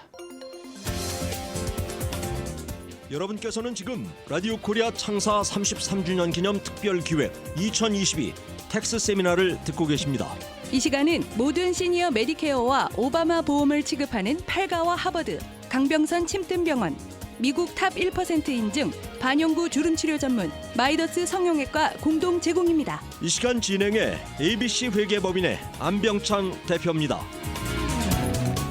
여러분께서는 지금 라디오 코리아 창사 33주년 기념 특별기획 2022 텍스 세미나를 듣고 계십니다. 이 시간은 모든 시니어 메디케어와 오바마 보험을 취급하는 팔가와 하버드, 강병선 침뜸병원, 미국 탑 1% 인증 반영구 주름치료 전문 마이더스 성형외과 공동 제공입니다. 이 시간 진행해 ABC 회계법인의 안병창 대표입니다.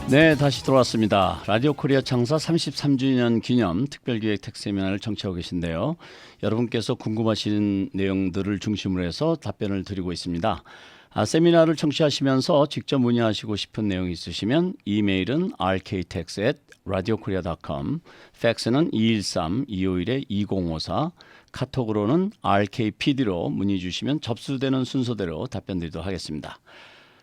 네, 다시 돌아왔습니다. 라디오 코리아 창사 33주년 기념 특별기획 텍세미나를 청취하고 계신데요. 여러분께서 궁금하신 내용들을 중심으로 해서 답변을 드리고 있습니다. 세미나를 청취하시면서 직접 문의하시고 싶은 내용이 있으시면 이메일은 rktex@radiokorea.com, 팩스는 213-251-2054, 카톡으로는 rkpd로 문의 주시면 접수되는 순서대로 답변 드리도록 하겠습니다.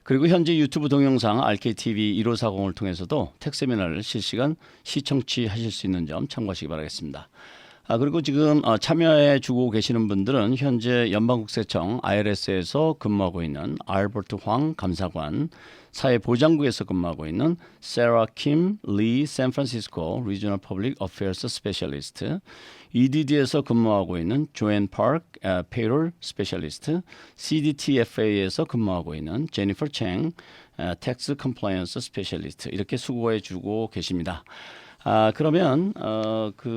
그리고 현재 유튜브 동영상 RKTV 1540을 통해서도 텍세미나를 실시간 시청하실 수 있는 점 참고하시기 바라겠습니다. 그리고 지금 참여해 주고 계시는 분들은 현재 연방국세청 IRS에서 근무하고 있는 알버트 황 감사관, 사회보장국에서 근무하고 있는 세라 킴 리 샌프란시스코 리저널 퍼블릭 어페어스 스페셜리스트, EDD에서 근무하고 있는 조앤 파크 페이롤 스페셜리스트, CDTFA에서 근무하고 있는 제니퍼 챙 텍스 컴플라이언스 스페셜리스트 이렇게 수고해 주고 계십니다. 그러면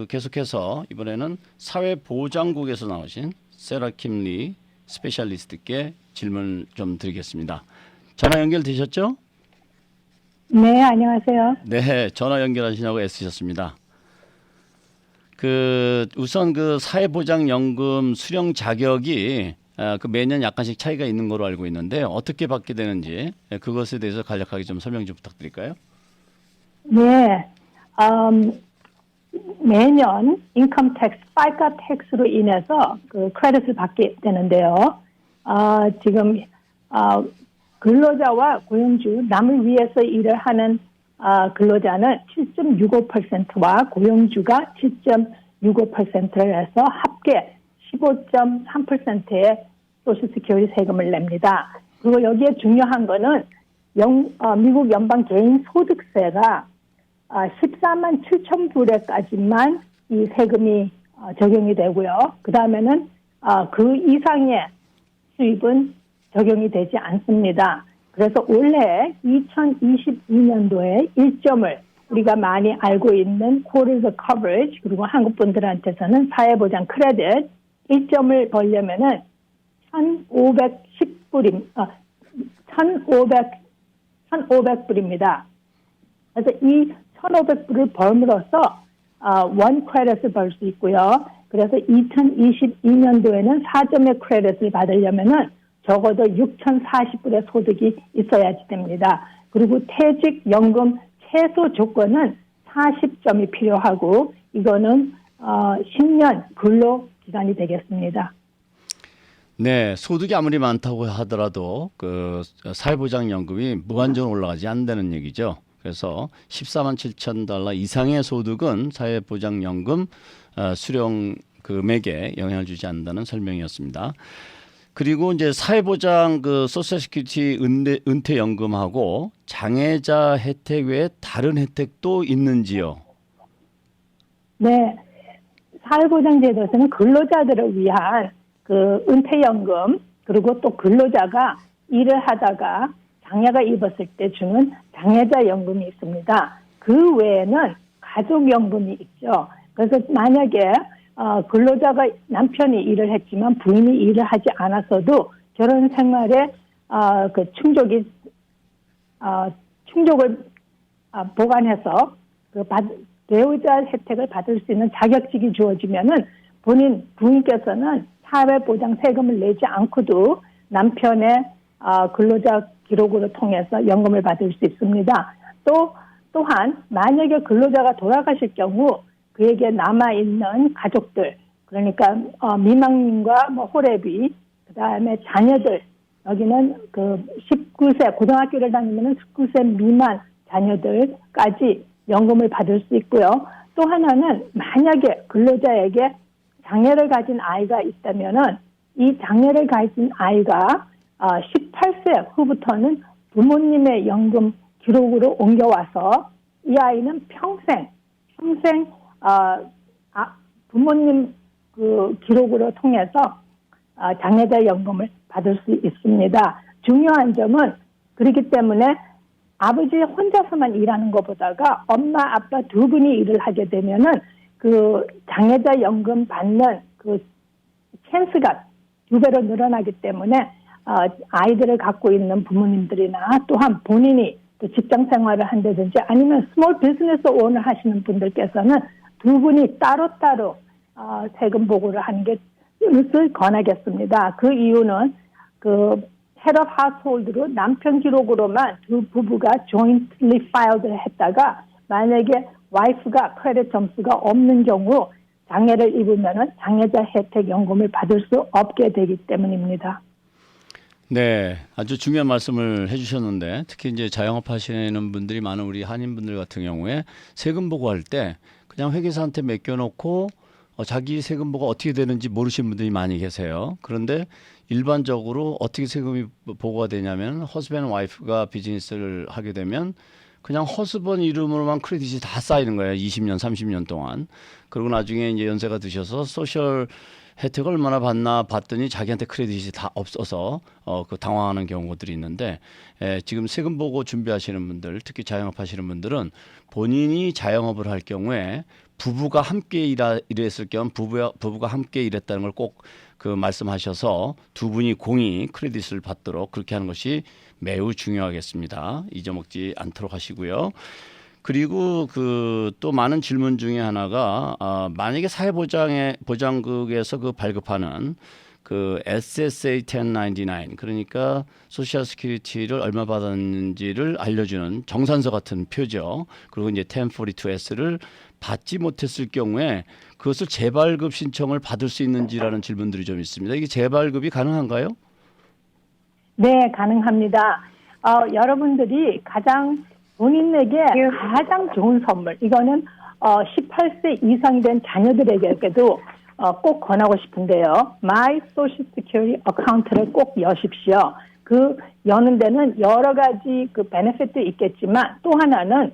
계속해서 이번에는 사회보장국에서 나오신 세라 킴리 스페셜리스트께 질문 좀 드리겠습니다. 전화 연결되셨죠? 네, 안녕하세요. 네, 전화 연결하시냐고 애쓰셨습니다. 우선 사회보장연금 수령 자격이 매년 약간씩 차이가 있는 걸로 알고 있는데 어떻게 받게 되는지 그것에 대해서 간략하게 좀 설명 좀 부탁드릴까요? 네, 매년 인컴 텍스, 파이카 텍스로 인해서 크레딧을 받게 되는데요. 지금 근로자와 고용주, 남을 위해서 일을 하는 근로자는 7.65%와 고용주가 7.65%를 해서 합계 15.3%의 소셜시큐리티 세금을 냅니다. 그리고 여기에 중요한 거는 미국 연방 개인 소득세가 14만 7천 불에까지만 이 세금이 적용이 되고요. 그 다음에는 그 이상의 수입은 적용이 되지 않습니다. 그래서 올해 2022년도에 1점을 우리가 많이 알고 있는 Quarter Coverage 그리고 한국 분들한테서는 사회보장 크레딧 1점을 벌려면은 1,500불입니다. 그래서 이 1,500불을 벌므로써 원 크레딧을 벌 수 있고요. 그래서 2022년도에는 4점의 크레딧을 받으려면은 적어도 6,040불의 소득이 있어야지 됩니다. 그리고 퇴직연금 최소 조건은 40점이 필요하고 이거는 10년 근로 기간이 되겠습니다. 네, 소득이 아무리 많다고 하더라도 사회보장연금이 무한정으로 올라가지 않는다는 얘기죠. 그래서 14만 7천 달러 이상의 소득은 사회보장연금 수령 금액에 영향을 주지 않는다는 설명이었습니다. 그리고 이제 사회보장 소셜시큐리티 은퇴연금하고 장애자 혜택 외에 다른 혜택도 있는지요? 네, 사회보장제도에서는 근로자들을 위한 은퇴연금 그리고 또 근로자가 일을 하다가 장애가 입었을 때 주는 장애자 연금이 있습니다. 그 외에는 가족연금이 있죠. 그래서 만약에 근로자가 남편이 일을 했지만 부인이 일을 하지 않았어도 결혼 생활에 충족을 보관해서 배우자 혜택을 받을 수 있는 자격증이 주어지면은 부인께서는 사회보장 세금을 내지 않고도 남편의 근로자 기록으로 통해서 연금을 받을 수 있습니다. 또한 만약에 근로자가 돌아가실 경우 그에게 남아있는 가족들, 그러니까 미망인과 호래비, 그 다음에 자녀들, 여기는 19세, 고등학교를 다니면 19세 미만 자녀들까지 연금을 받을 수 있고요. 또 하나는 만약에 근로자에게 장애를 가진 아이가 있다면은 이 장애를 가진 아이가 18세 후부터는 부모님의 연금 기록으로 옮겨와서 이 아이는 평생 부모님 기록으로 통해서 장애자 연금을 받을 수 있습니다. 중요한 점은 그렇기 때문에 아버지 혼자서만 일하는 것보다가 엄마, 아빠 두 분이 일을 하게 되면은 장애자 연금 받는 찬스가 2배로 늘어나기 때문에 아이들을 갖고 있는 부모님들이나 또한 본인이 또 직장 생활을 한다든지 아니면 스몰 비즈니스 오너 하시는 분들께서는 두 분이 따로따로 세금 보고를 하는 것을 권하겠습니다. 그 이유는 head of household로 남편 기록으로만 두 부부가 jointly filed를 했다가 만약에 와이프가 크레딧 점수가 없는 경우 장애를 입으면은 장애자 혜택 연금을 받을 수 없게 되기 때문입니다. 네, 아주 중요한 말씀을 해주셨는데 특히 이제 자영업 하시는 분들이 많은 우리 한인분들 같은 경우에 세금 보고할 때 그냥 회계사한테 맡겨놓고 자기 세금보가 어떻게 되는지 모르시는 분들이 많이 계세요. 그런데 일반적으로 어떻게 세금이 보고가 되냐면 허스밴드 와이프가 비즈니스를 하게 되면 그냥 허스번 이름으로만 크레딧이 다 쌓이는 거예요. 20년, 30년 동안. 그리고 나중에 이제 연세가 드셔서 소셜 혜택을 얼마나 받나 봤더니 자기한테 크레딧이 다 없어서 그 당황하는 경우들이 있는데 지금 세금 보고 준비하시는 분들, 특히 자영업 하시는 분들은 본인이 자영업을 할 경우에 부부가 함께 일했을 경우 부부가 함께 일했다는 걸 꼭 그 말씀하셔서 두 분이 공이 크레딧을 받도록 그렇게 하는 것이 매우 중요하겠습니다. 잊어먹지 않도록 하시고요. 그리고 그 또 많은 질문 중에 하나가 만약에 사회보장국에서 그 발급하는 그 SSA 1099 그러니까 소셜 시큐리티를 얼마 받았는지를 알려주는 정산서 같은 표죠. 그리고 이제 1042S를 받지 못했을 경우에 그것을 재발급 신청을 받을 수 있는지라는 질문들이 좀 있습니다. 이게 재발급이 가능한가요? 네, 가능합니다. 여러분들이 본인에게 가장 좋은 선물, 이거는 18세 이상이 된 자녀들에게도 꼭 권하고 싶은데요. My Social Security 어카운트를 꼭 여십시오. 그 여는 데는 여러 가지 그 베네핏도 있겠지만 또 하나는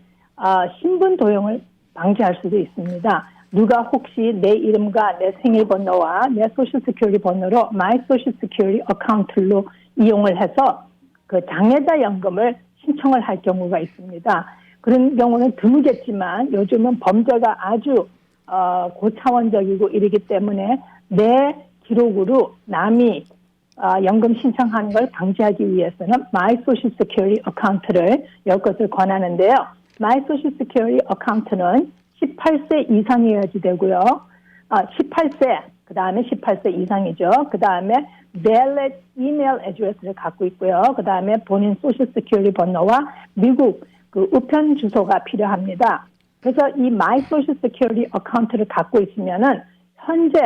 신분 도용을 방지할 수도 있습니다. 누가 혹시 내 이름과 내 생일번호와 내 소셜 시큐리티 번호로 My Social Security 어카운트로 이용을 해서 그 장애자 연금을 신청을 할 경우가 있습니다. 그런 경우는 드물겠지만 요즘은 범죄가 아주 고차원적이고 이러기 때문에 내 기록으로 남이 연금 신청하는 걸 방지하기 위해서는 My Social Security 어카운트를 열 것을 권하는데요. My Social Security 어카운트는 18세 이상이어야지 되고요. 18세, 그 다음에 18세 이상이죠. 그 다음에 valid email address를 갖고 있고요. 그 다음에 본인 소셜 시큐리티 번호와 미국 그 우편 주소가 필요합니다. 그래서 이 My Social Security 어카운트를 갖고 있으면은 현재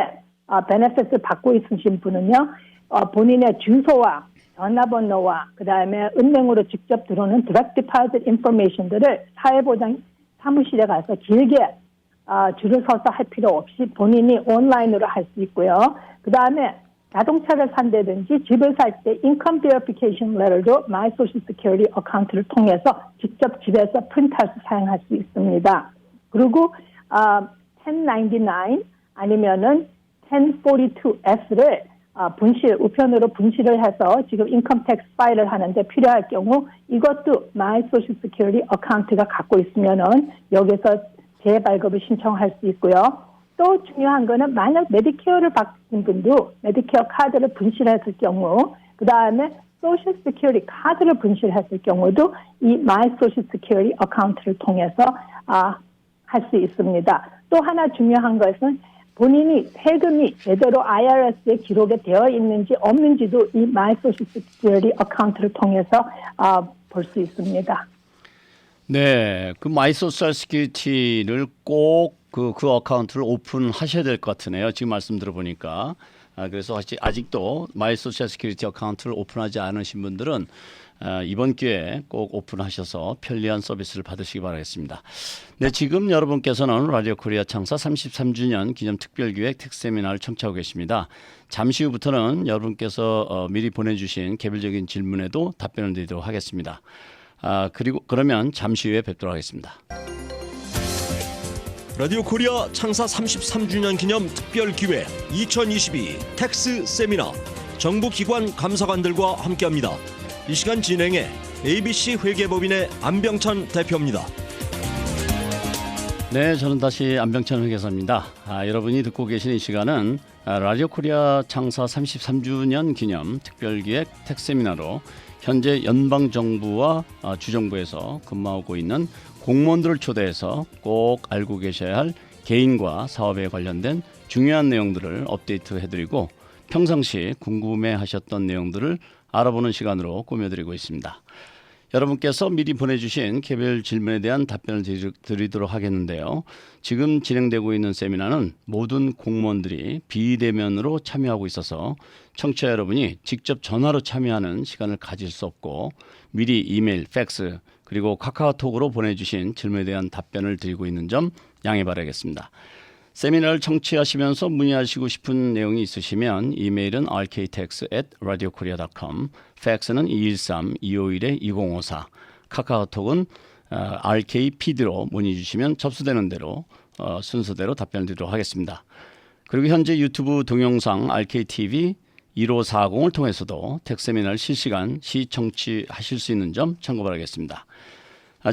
베네핏을 받고 있으신 분은요, 본인의 주소와 전화번호와 그 다음에 은행으로 직접 들어오는 direct deposit information들을 사회보장 사무실에 가서 길게 줄을 서서 할 필요 없이 본인이 온라인으로 할 수 있고요. 그 다음에 자동차를 산다든지 집을 살 때 인컴 베리피케이션 레터도 My Social Security 어카운트를 통해서 직접 집에서 프린트해서 사용할 수 있습니다. 그리고 1099 아니면은 1042S를 우편으로 분실을 해서 지금 인컴 텍스 파일을 하는데 필요할 경우 이것도 My Social Security 어카운트가 갖고 있으면은 여기서 재발급을 신청할 수 있고요. 또 중요한 거는 만약 메디케어를 받은 분도 메디케어 카드를 분실했을 경우 그 다음에 소셜 시큐리티 카드를 분실했을 경우도 이 My Social Security 어카운트를 통해서 할 수 있습니다. 또 하나 중요한 것은 본인이 세금이 제대로 IRS에 기록에 되어 있는지 없는지도 이 My Social Security 어카운트를 통해서 볼 수 있습니다. 네, 그 마이 소셜 시큐리티를 꼭 그 어카운트를 오픈하셔야 될 것 같으네요. 지금 말씀 들어보니까. 그래서 아직도 마이 소셜 시큐리티 어카운트를 오픈하지 않으신 분들은 이번 기회에 꼭 오픈하셔서 편리한 서비스를 받으시기 바라겠습니다. 네, 지금 여러분께서는 라디오 코리아 창사 33주년 기념 특별기획 텍스 세미나를 청취하고 계십니다. 잠시 후부터는 여러분께서 미리 보내주신 개별적인 질문에도 답변을 드리도록 하겠습니다. 그러면 잠시 후에 뵙도록 하겠습니다. 라디오 코리아 창사 33주년 기념 특별기획 2022 텍스 세미나 정부기관 감사관들과 함께합니다. 이 시간 진행해 ABC 회계법인의 안병찬 대표입니다. 네, 저는 다시 안병찬 회계사입니다. 여러분이 듣고 계신 이 시간은 라디오 코리아 창사 33주년 기념 특별기획 텍스 세미나로 현재 연방정부와 주정부에서 근무하고 있는 공무원들을 초대해서 꼭 알고 계셔야 할 개인과 사업에 관련된 중요한 내용들을 업데이트해드리고 평상시 궁금해하셨던 내용들을 알아보는 시간으로 꾸며드리고 있습니다. 여러분께서 미리 보내주신 개별 질문에 대한 답변을 드리도록 하겠는데요. 지금 진행되고 있는 세미나는 모든 공무원들이 비대면으로 참여하고 있어서 청취자 여러분이 직접 전화로 참여하는 시간을 가질 수 없고 미리 이메일, 팩스 그리고 카카오톡으로 보내주신 질문에 대한 답변을 드리고 있는 점 양해 바라겠습니다. 세미나를 청취하시면서 문의하시고 싶은 내용이 있으시면 이메일은 rktax@radiokorea.com, 팩스는 213-251-2054, 카카오톡은 rkpd로 문의 주시면 접수되는 대로 순서대로 답변을 드리도록 하겠습니다. 그리고 현재 유튜브 동영상 RKTV 1540을 통해서도 텍스 세미나를 실시간 시청취하실 수 있는 점 참고 바라겠습니다.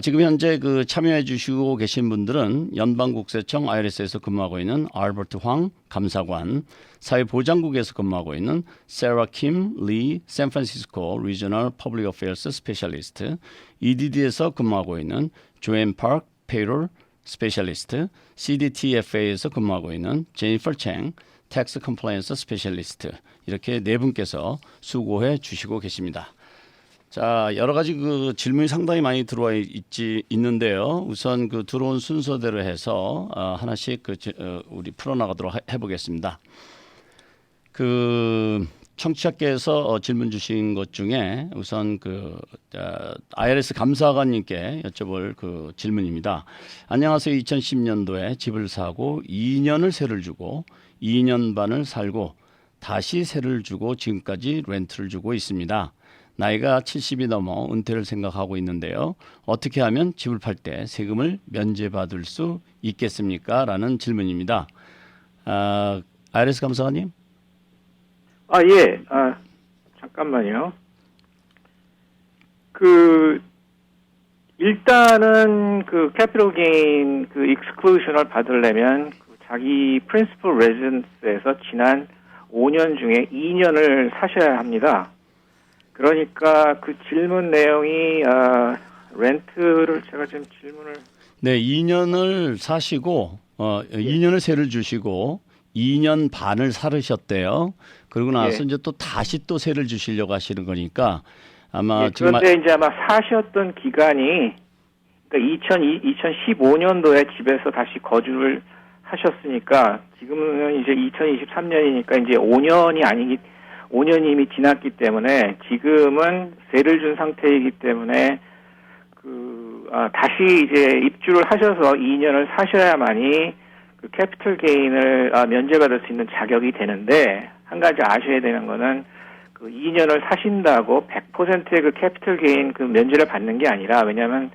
지금 현재 그 참여해 주시고 계신 분들은 연방국세청 IRS에서 근무하고 있는 알버트 황 감사관, 사회보장국에서 근무하고 있는 세라 킴 리 샌프란시스코 리저널 퍼블릭 어페어스 스페셜리스트, EDD에서 근무하고 있는 조앤 파크 페이롤 스페셜리스트, CDTFA에서 근무하고 있는 제니퍼 챙 텍스 컴플라이언스 스페셜리스트, 이렇게 네 분께서 수고해 주시고 계십니다. 자, 여러 가지 그 질문이 상당히 많이 들어와 있는데요. 우선 그 들어온 순서대로 해서 하나씩 우리 풀어나가도록 해보겠습니다. 그 청취자께서 질문 주신 것 중에 우선 IRS 감사관님께 여쭤볼 그 질문입니다. 안녕하세요. 2010년도에 집을 사고 2년을 세를 주고 2년 반을 살고 다시 세를 주고 지금까지 렌트를 주고 있습니다. 나이가 70이 넘어 은퇴를 생각하고 있는데요. 어떻게 하면 집을 팔 때 세금을 면제받을 수 있겠습니까? 라는 질문입니다. IRS 감사관님. 예. 잠깐만요. 일단은 캐피털 게인 익스클루션을 받으려면 자기 프린시플 레지던스에서 지난 5년 중에 2년을 사셔야 합니다. 그러니까 그 질문 내용이 렌트를 제가 지금 질문을 네, 2년을 사시고 2년을 세를 주시고 2년 반을 살으셨대요. 그러고 나서 이제 또 다시 또 세를 주시려고 하시는 거니까 아마 그런데 이제 아마 사셨던 기간이 그러니까 2015년도에 집에서 다시 거주를 하셨으니까 지금은 이제 2023년이니까 이제 5년이 이미 지났기 때문에 지금은 세를 준 상태이기 때문에 다시 이제 입주를 하셔서 2년을 사셔야만이 그 캐피털 게인을 면제받을 수 있는 자격이 되는데, 한 가지 아셔야 되는 거는 2년을 사신다고 100%의 그 캐피털 게인 면제를 받는 게 아니라, 왜냐하면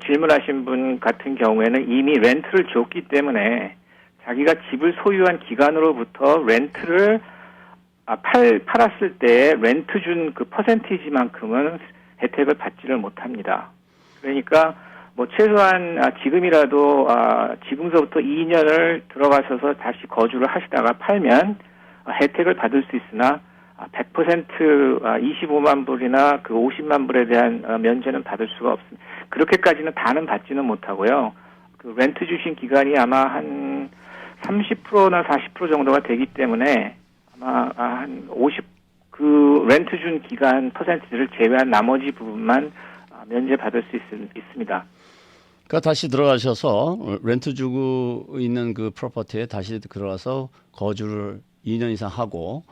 질문하신 분 같은 경우에는 이미 렌트를 줬기 때문에 자기가 집을 소유한 기간으로부터 렌트를 팔았을 때 렌트 준 그 퍼센티지만큼은 혜택을 받지를 못합니다. 그러니까 최소한 지금이라도 지금서부터 2년을 들어가셔서 다시 거주를 하시다가 팔면 혜택을 받을 수 있으나 100% 25만 불이나 50만 불에 대한 면제는 받을 수가 없습니다. 그렇게까지는 다는 받지는 못하고요. 렌트 주신 기간이 아마 한 30%나 40% 정도가 되기 때문에 아마 한 50, 렌트 준 기간 퍼센트를 제외한 나머지 부분만 면제받을 수 있습니다. 그러니까 다시 들어가셔서 렌트 주고 있는 그 프로퍼티에 다시 들어가서 거주를 2년 이상 하고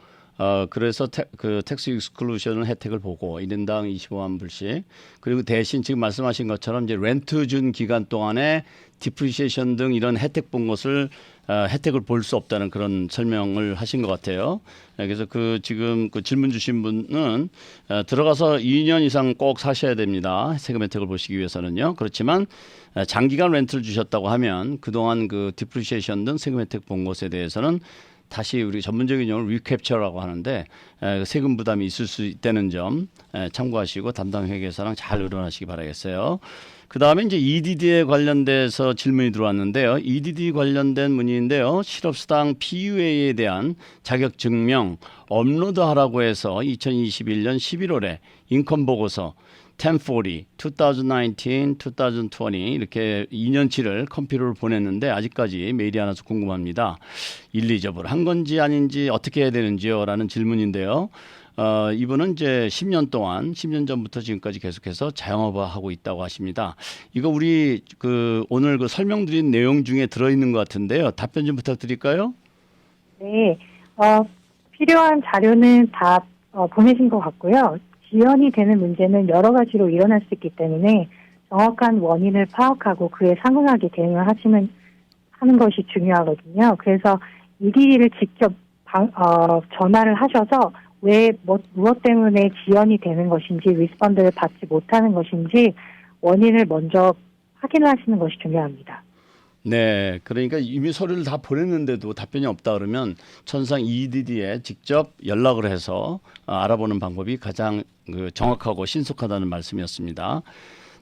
그래서 텍스 익스클루션 혜택을 보고 1인당 25만 불씩, 그리고 대신 지금 말씀하신 것처럼 이제 렌트 준 기간 동안에 디프리시에이션 등 이런 혜택 본 것을 혜택을 볼 수 없다는 그런 설명을 하신 것 같아요. 그래서 지금 질문 주신 분은 들어가서 2년 이상 꼭 사셔야 됩니다. 세금 혜택을 보시기 위해서는요. 그렇지만 장기간 렌트를 주셨다고 하면 그동안 디프리시에이션 등 세금 혜택 본 것에 대해서는 다시 우리 전문적인 용어를 리캡처라고 하는데 세금 부담이 있을 수 있다는 점 참고하시고 담당 회계사랑 잘 의논하시기 바라겠어요. 그 다음에 이제 EDD에 관련돼서 질문이 들어왔는데요. EDD 관련된 문의인데요. 실업수당 PUA에 대한 자격 증명 업로드하라고 해서 2021년 11월에 인컴 보고서 1040, 2019, 2020 이렇게 2년치를 컴퓨터로 보냈는데 아직까지 메일이 안 와서 궁금합니다. 일리저블 한 건지 아닌지 어떻게 해야 되는지요? 라는 질문인데요. 이분은 이제 10년 전부터 지금까지 계속해서 자영업하고 있다고 하십니다. 이거 우리 오늘 설명드린 내용 중에 들어있는 것 같은데요. 답변 좀 부탁드릴까요? 네, 필요한 자료는 다 보내신 것 같고요. 지연이 되는 문제는 여러 가지로 일어날 수 있기 때문에 정확한 원인을 파악하고 그에 상응하게 대응을 하는 것이 중요하거든요. 그래서 EDD를 직접 전화를 하셔서 무엇 때문에 지연이 되는 것인지, 리스폰드를 받지 못하는 것인지 원인을 먼저 확인을 하시는 것이 중요합니다. 네, 그러니까 이미 서류를 다 보냈는데도 답변이 없다 그러면 천상 EDD에 직접 연락을 해서 알아보는 방법이 가장 정확하고 신속하다는 말씀이었습니다.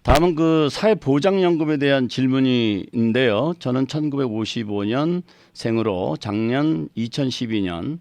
다음은 그 사회보장연금에 대한 질문인데요. 저는 1955년 생으로 작년 2012년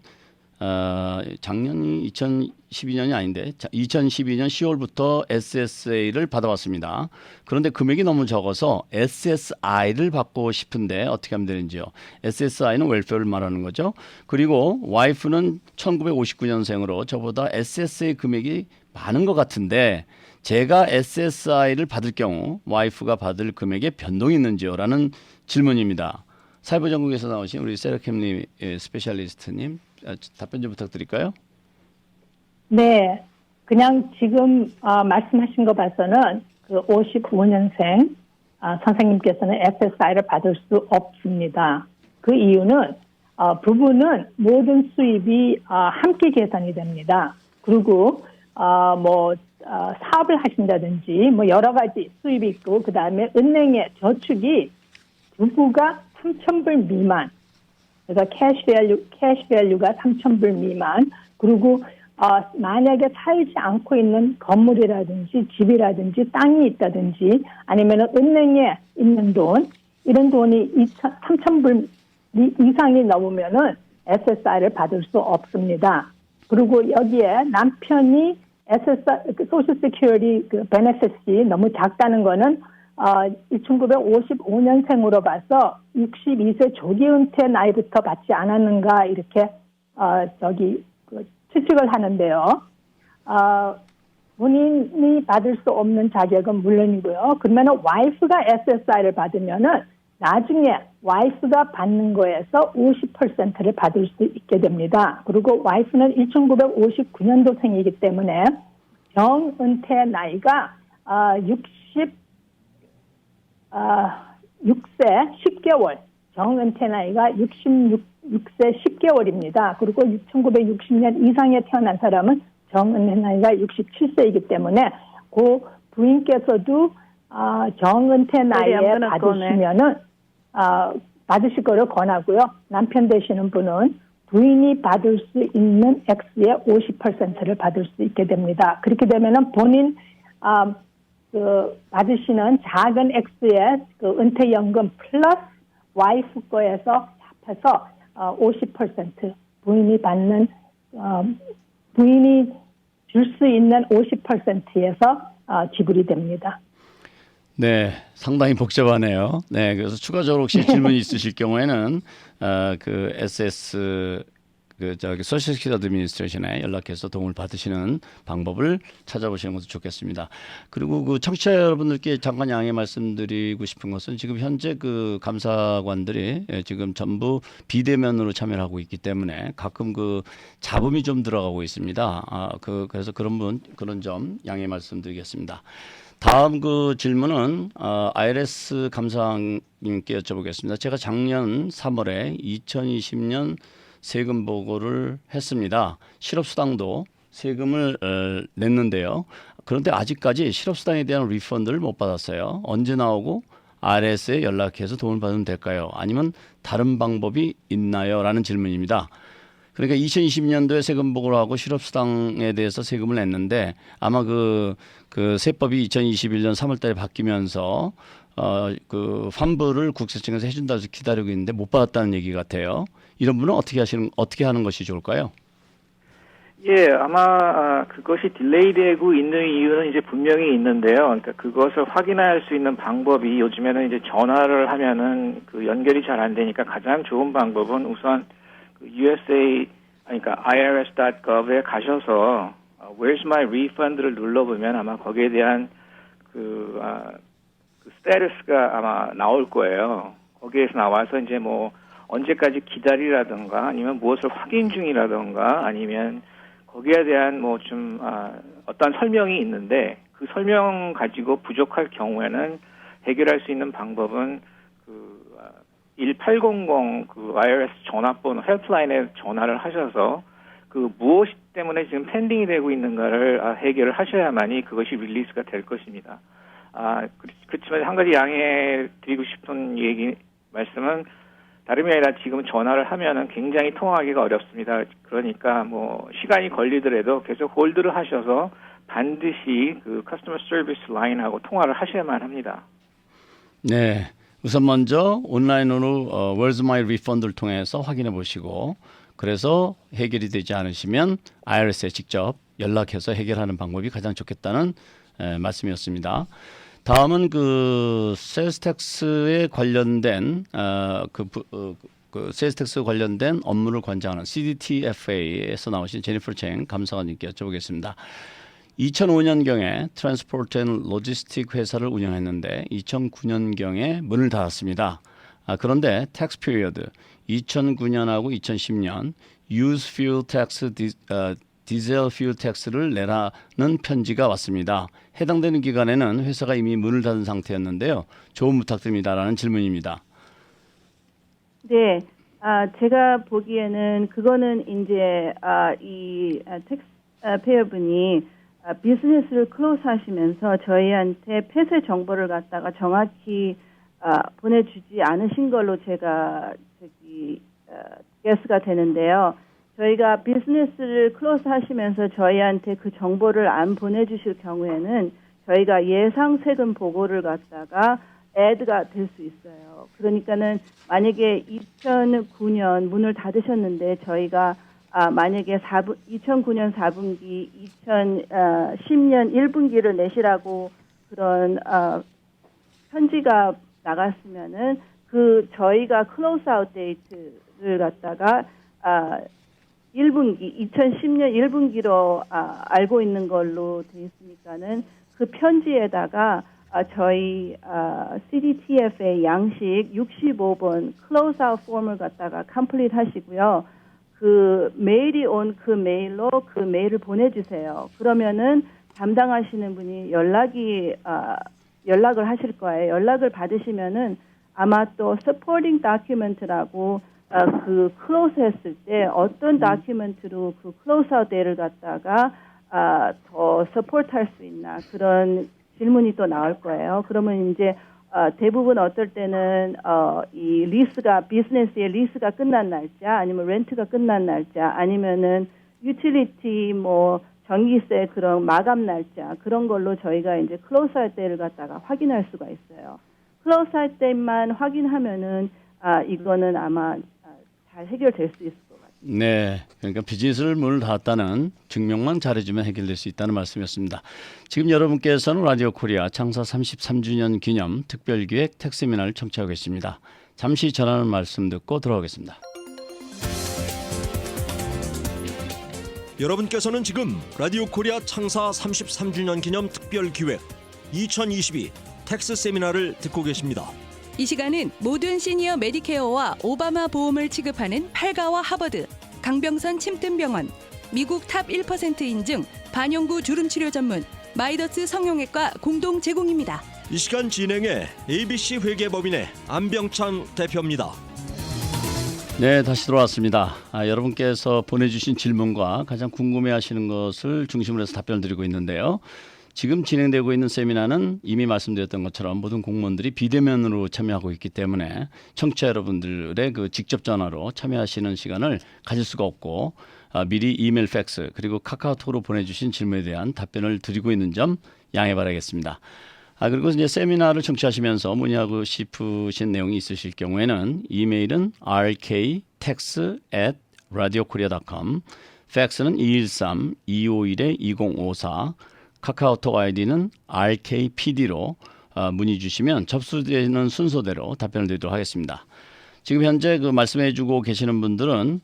작년이 2012년이 아닌데 2012년 10월부터 SSA를 받아왔습니다. 그런데 금액이 너무 적어서 SSI를 받고 싶은데 어떻게 하면 되는지요? SSI는 웰페어를 말하는 거죠. 그리고 와이프는 1959년생으로 저보다 SSA 금액이 많은 것 같은데 제가 SSI를 받을 경우 와이프가 받을 금액에 변동이 있는지요? 라는 질문입니다. 사회보장국에서 나오신 우리 세라캠님 스페셜리스트님 답변 좀 부탁드릴까요? 네, 그냥 지금 말씀하신 거 봐서는 그 55년생 선생님께서는 SSI를 받을 수 없습니다. 그 이유는 부부는 모든 수입이 함께 계산이 됩니다. 그리고 사업을 하신다든지 여러 가지 수입이 있고 그 다음에 은행의 저축이 부부가 3,000불 미만, 그래서 캐시 밸류가 3,000불 미만, 그리고 만약에 살지 않고 있는 건물이라든지 집이라든지 땅이 있다든지 아니면 은행에 있는 돈, 이런 돈이 3,000불 이상이 넘으면은 SSI를 받을 수 없습니다. 그리고 여기에 남편이 SSI, 소셜 세큐리티 베네핏이 너무 작다는 거는 1955년생으로 봐서 62세 조기 은퇴 나이부터 받지 않았는가 이렇게 추측을 하는데요. 본인이 받을 수 없는 자격은 물론이고요. 그러면 와이프가 SSI를 받으면은 나중에 와이프가 받는 거에서 50%를 받을 수 있게 됩니다. 그리고 와이프는 1959년도생이기 때문에 정은퇴 나이가 6세 10개월, 정은퇴 나이가 66세 10개월입니다. 그리고 1960년 이상에 태어난 사람은 정은퇴 나이가 67세이기 때문에 그 부인께서도 정은퇴 나이에 받으시면은 받으실 거를 권하고요. 남편 되시는 분은 부인이 받을 수 있는 X의 50%를 받을 수 있게 됩니다. 그렇게 되면은 본인 받으시는 작은 X의 은퇴연금 플러스 와이프 거에서 합해서 50% 부인이 받는 부인이 줄 수 있는 50%에서 지불이 됩니다. 네, 상당히 복잡하네요. 네, 그래서 추가적으로 혹시 질문이 있으실 경우에는 소셜 세큐리티 어드미니스트레이션에 연락해서 도움을 받으시는 방법을 찾아보시는 것도 좋겠습니다. 그리고 그 청취자 여러분들께 잠깐 양해 말씀드리고 싶은 것은 지금 현재 그 감사관들이 지금 전부 비대면으로 참여를 하고 있기 때문에 가끔 그 잡음이 좀 들어가고 있습니다. 그래서 그런 점 양해 말씀드리겠습니다. 다음 그 질문은 IRS 감사님께 여쭤보겠습니다. 제가 작년 3월에 2020년 세금 보고를 했습니다. 실업수당도 세금을 냈는데요. 그런데 아직까지 실업수당에 대한 리펀드를 못 받았어요. 언제 나오고 IRS에 연락해서 도움을 받으면 될까요? 아니면 다른 방법이 있나요? 라는 질문입니다. 그러니까 2020년도에 세금 보고를 하고 실업수당에 대해서 세금을 냈는데 아마 그 세법이 2021년 3월달에 바뀌면서 그 환불을 국세청에서 해준다 해서 기다리고 있는데 못 받았다는 얘기 같아요. 이런 분은 어떻게 하는 것이 좋을까요? 예, 아마 그것이 딜레이되고 있는 이유는 이제 분명히 있는데요. 그러니까 그것을 확인할 수 있는 방법이 요즘에는 이제 전화를 하면은 그 연결이 잘 안 되니까 가장 좋은 방법은 우선 그 그러니까 irs.gov에 가셔서 Where's my refund를 눌러보면 아마 거기에 대한 그 스테이터스가 아마 나올 거예요. 거기에서 나와서 이제 뭐 언제까지 기다리라든가 아니면 무엇을 확인 중이라든가 아니면 거기에 대한 뭐 좀 어떤 설명이 있는데 그 설명 가지고 부족할 경우에는 해결할 수 있는 방법은 1800 그 IRS 전화번호 헬프라인에 전화를 하셔서 그 무엇 때문에 지금 펜딩이 되고 있는가를 해결을 하셔야만이 그것이 릴리스가 될 것입니다. 그렇지만 한 가지 양해 드리고 싶은 말씀은 다름이 아니라 지금 전화를 하면은 굉장히 통화하기가 어렵습니다. 그러니까 뭐 시간이 걸리더라도 계속 홀드를 하셔서 반드시 그 커스터머 서비스 라인하고 통화를 하셔야만 합니다. 네, 우선 먼저 온라인으로 Where's My Refund를 통해서 확인해 보시고 그래서 해결이 되지 않으시면 IRS에 직접 연락해서 해결하는 방법이 가장 좋겠다는 말씀이었습니다. 다음은 그 세일스 텍스에 관련된 그 세일스 텍스 관련된 업무를 관장하는 CDTFA에서 나오신 제니퍼 챈 감사관님께 여쭤보겠습니다. 2005년경에 트랜스포트 앤 로지스틱 회사를 운영했는데 2009년경에 문을 닫았습니다. 그런데 텍스 피리어드 2009년하고 2010년 Use Fuel Tax, 디젤 퓨el 텍스를 내라는 편지가 왔습니다. 해당되는 기간에는 회사가 이미 문을 닫은 상태였는데요. 조언 부탁드립니다라는 질문입니다. 네, 제가 보기에는 그거는 이제 이 텍스 페어분이 비즈니스를 클로즈 하시면서 저희한테 폐쇄 정보를 갖다가 정확히 보내주지 않으신 걸로 제가 게스가 되는데요. 저희가 비즈니스를 클로즈 하시면서 저희한테 그 정보를 안 보내주실 경우에는 저희가 예상 세금 보고를 갖다가 애드가 될 수 있어요. 그러니까는 만약에 2009년 문을 닫으셨는데 저희가 만약에 2009년 4분기, 2010년 1분기를 내시라고 그런 편지가 나갔으면은 그 저희가 클로즈 아웃 데이트를 갖다가 1분기, 2010년 1분기로 알고 있는 걸로 돼 있으니까는 그 편지에다가 저희 CDTFA 양식 65번 클로즈 아웃 폼을 갖다가 컴플리트 하시고요. 그 메일이 온 그 메일로 그 메일을 보내주세요. 그러면은 담당하시는 분이 연락을 하실 거예요. 연락을 받으시면은 아마 또 supporting document라고 그 클로즈 했을 때 어떤 다큐멘트로 그 클로즈 아웃 데이를 갖다가 더 서포트 할 수 있나 그런 질문이 또 나올 거예요. 그러면 이제 대부분 어떨 때는 이 리스가 비즈니스의 리스가 끝난 날짜 아니면 렌트가 끝난 날짜 아니면은 유틸리티 뭐 전기세 그런 마감 날짜 그런 걸로 저희가 이제 클로즈 할 때를 갖다가 확인할 수가 있어요. 클로즈 할 때만 확인하면은 이거는 아마 잘 해결될 수 있을 것 같아요. 네, 그러니까 비즈니스를 문을 닫았다는 증명만 잘해주면 해결될 수 있다는 말씀이었습니다. 지금 여러분께서는 라디오 코리아 창사 33주년 기념 특별기획 텍스미나를 청취하고 계십니다. 잠시 전하는 말씀 듣고 돌아오겠습니다. 여러분께서는 지금 라디오 코리아 창사 33주년 기념 특별기획 2022 텍스 세미나를 듣고 계십니다. 이 시간은 모든 시니어 메디케어와 오바마 보험을 취급하는 팔가와 하버드, 강병선 침뜸병원, 미국 탑 1% 인증 반영구 주름치료 전문 마이더스 성형외과 공동 제공입니다. 이 시간 진행해 ABC 회계법인의 안병창 대표입니다. 네, 다시 돌아왔습니다. 여러분께서 보내주신 질문과 가장 궁금해하시는 것을 중심으로 해서 답변을 드리고 있는데요. 지금 진행되고 있는 세미나는 이미 말씀드렸던 것처럼 모든 공무원들이 비대면으로 참여하고 있기 때문에 청취자 여러분들의 그 직접 전화로 참여하시는 시간을 가질 수가 없고 미리 이메일, 팩스 그리고 카카오톡으로 보내주신 질문에 대한 답변을 드리고 있는 점 양해 바라겠습니다. 그리고 이제 세미나를 청취하시면서 문의하고 싶으신 내용이 있으실 경우에는 이메일은 rktex@radiokorea.com, 팩스는 213-251-2054, 카카오톡 아이디는 rkpd로 문의 주시면 접수되는 순서대로 답변을 드리도록 하겠습니다. 지금 현재 그 말씀해주고 계시는 분들은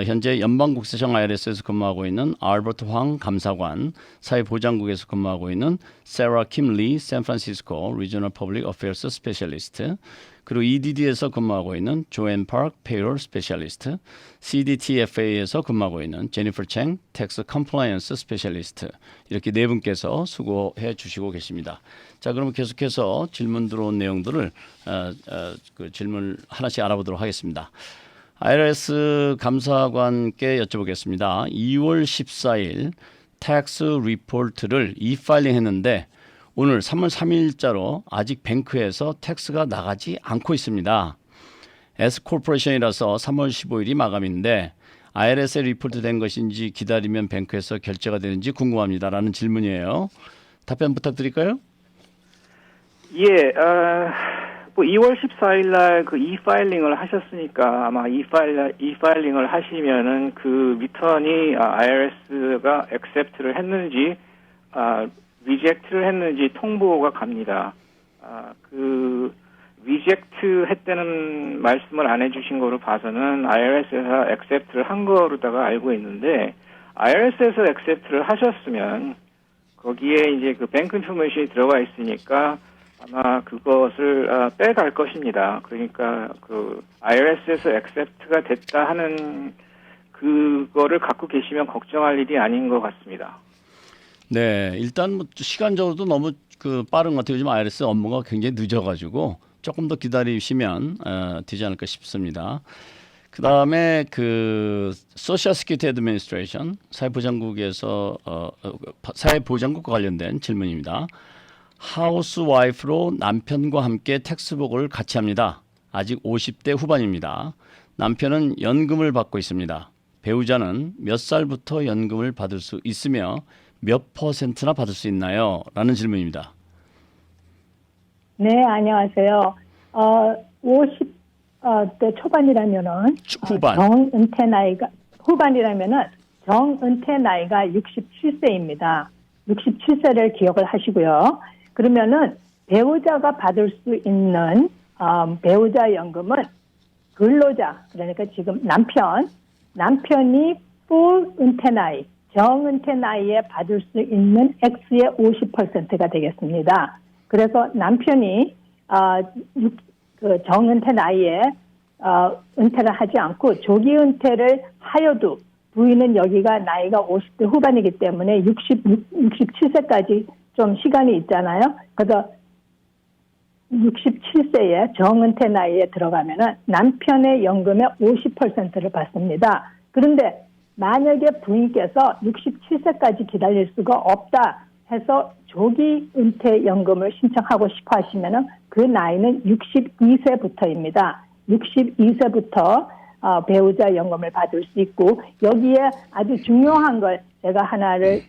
현재 연방국세청 IRS에서 근무하고 있는 알버트 황 감사관, 사회보장국에서 근무하고 있는 세라 킴 리 샌프란시스코 리저널 퍼블릭 어페어스 스페셜리스트, 그리고 EDD에서 근무하고 있는 조앤 파크 페이롤 스페셜리스트, CDTFA에서 근무하고 있는 제니퍼 챙 텍스 컴플라이언스 스페셜리스트 이렇게 네 분께서 수고해 주시고 계십니다. 자, 그러면 계속해서 질문 들어온 내용들을 그 질문 하나씩 알아보도록 하겠습니다. IRS 감사관께 여쭤보겠습니다. 2월 14일 텍스 리포트를 e-파일링 했는데 오늘 3월 3일자로 아직 뱅크에서 텍스가 나가지 않고 있습니다. S코퍼레이션이라서 3월 15일이 마감인데 IRS에 리포트 된 것인지 기다리면 뱅크에서 결제가 되는지 궁금합니다. 라는 질문이에요. 답변 부탁드릴까요? 예, 뭐 2월 14일 날 그 e-파일링을 하셨으니까 아마 e-파일링을 하시면은 그 리턴이 IRS가 accept를 했는지 reject를 했는지 통보가 갑니다. 그 reject 했다는 말씀을 안 해주신 거로 봐서는 IRS에서 accept를 한 거로다가 알고 있는데 IRS에서 accept를 하셨으면 거기에 이제 그 뱅크 인포메이션이 들어가 있으니까 아마 그것을 빼갈 것입니다. 그러니까 그 IRS에서 accept가 됐다 하는 그거를 갖고 계시면 걱정할 일이 아닌 것 같습니다. 네, 일단 뭐 시간적으로도 너무 그 빠른 것 같아요. 요즘 IRS 업무가 굉장히 늦어가지고 조금 더 기다리시면 되지 않을까 싶습니다. 그 다음에 그 소셜 시큐리티 애드미니스트레이션 사회보장국에서 사회보장국과 관련된 질문입니다. 하우스와이프로 남편과 함께 텍스복을 같이 합니다. 아직 50대 후반입니다. 남편은 연금을 받고 있습니다. 배우자는 몇 살부터 연금을 받을 수 있으며 몇 %나 받을 수 있나요? 라는 질문입니다. 네, 안녕하세요. 50대 초반이라면은 후반. 정은퇴 나이가 후반이라면은 정은퇴 나이가 67세입니다. 67세를 기억을 하시고요. 그러면은 배우자가 받을 수 있는 배우자 연금은 근로자, 그러니까 지금 남편이 풀 은퇴 나이, 정은퇴 나이에 받을 수 있는 X의 50%가 되겠습니다. 그래서 남편이 그 정은퇴 나이에 은퇴를 하지 않고 조기 은퇴를 하여도 부인은 여기가 나이가 50대 후반이기 때문에 67세까지 좀 시간이 있잖아요. 그래서 67세에 정은퇴 나이에 들어가면은 남편의 연금의 50%를 받습니다. 그런데 만약에 부인께서 67세까지 기다릴 수가 없다 해서 조기 은퇴 연금을 신청하고 싶어 하시면은 그 나이는 62세부터입니다. 62세부터 배우자 연금을 받을 수 있고 여기에 아주 중요한 걸 제가 하나를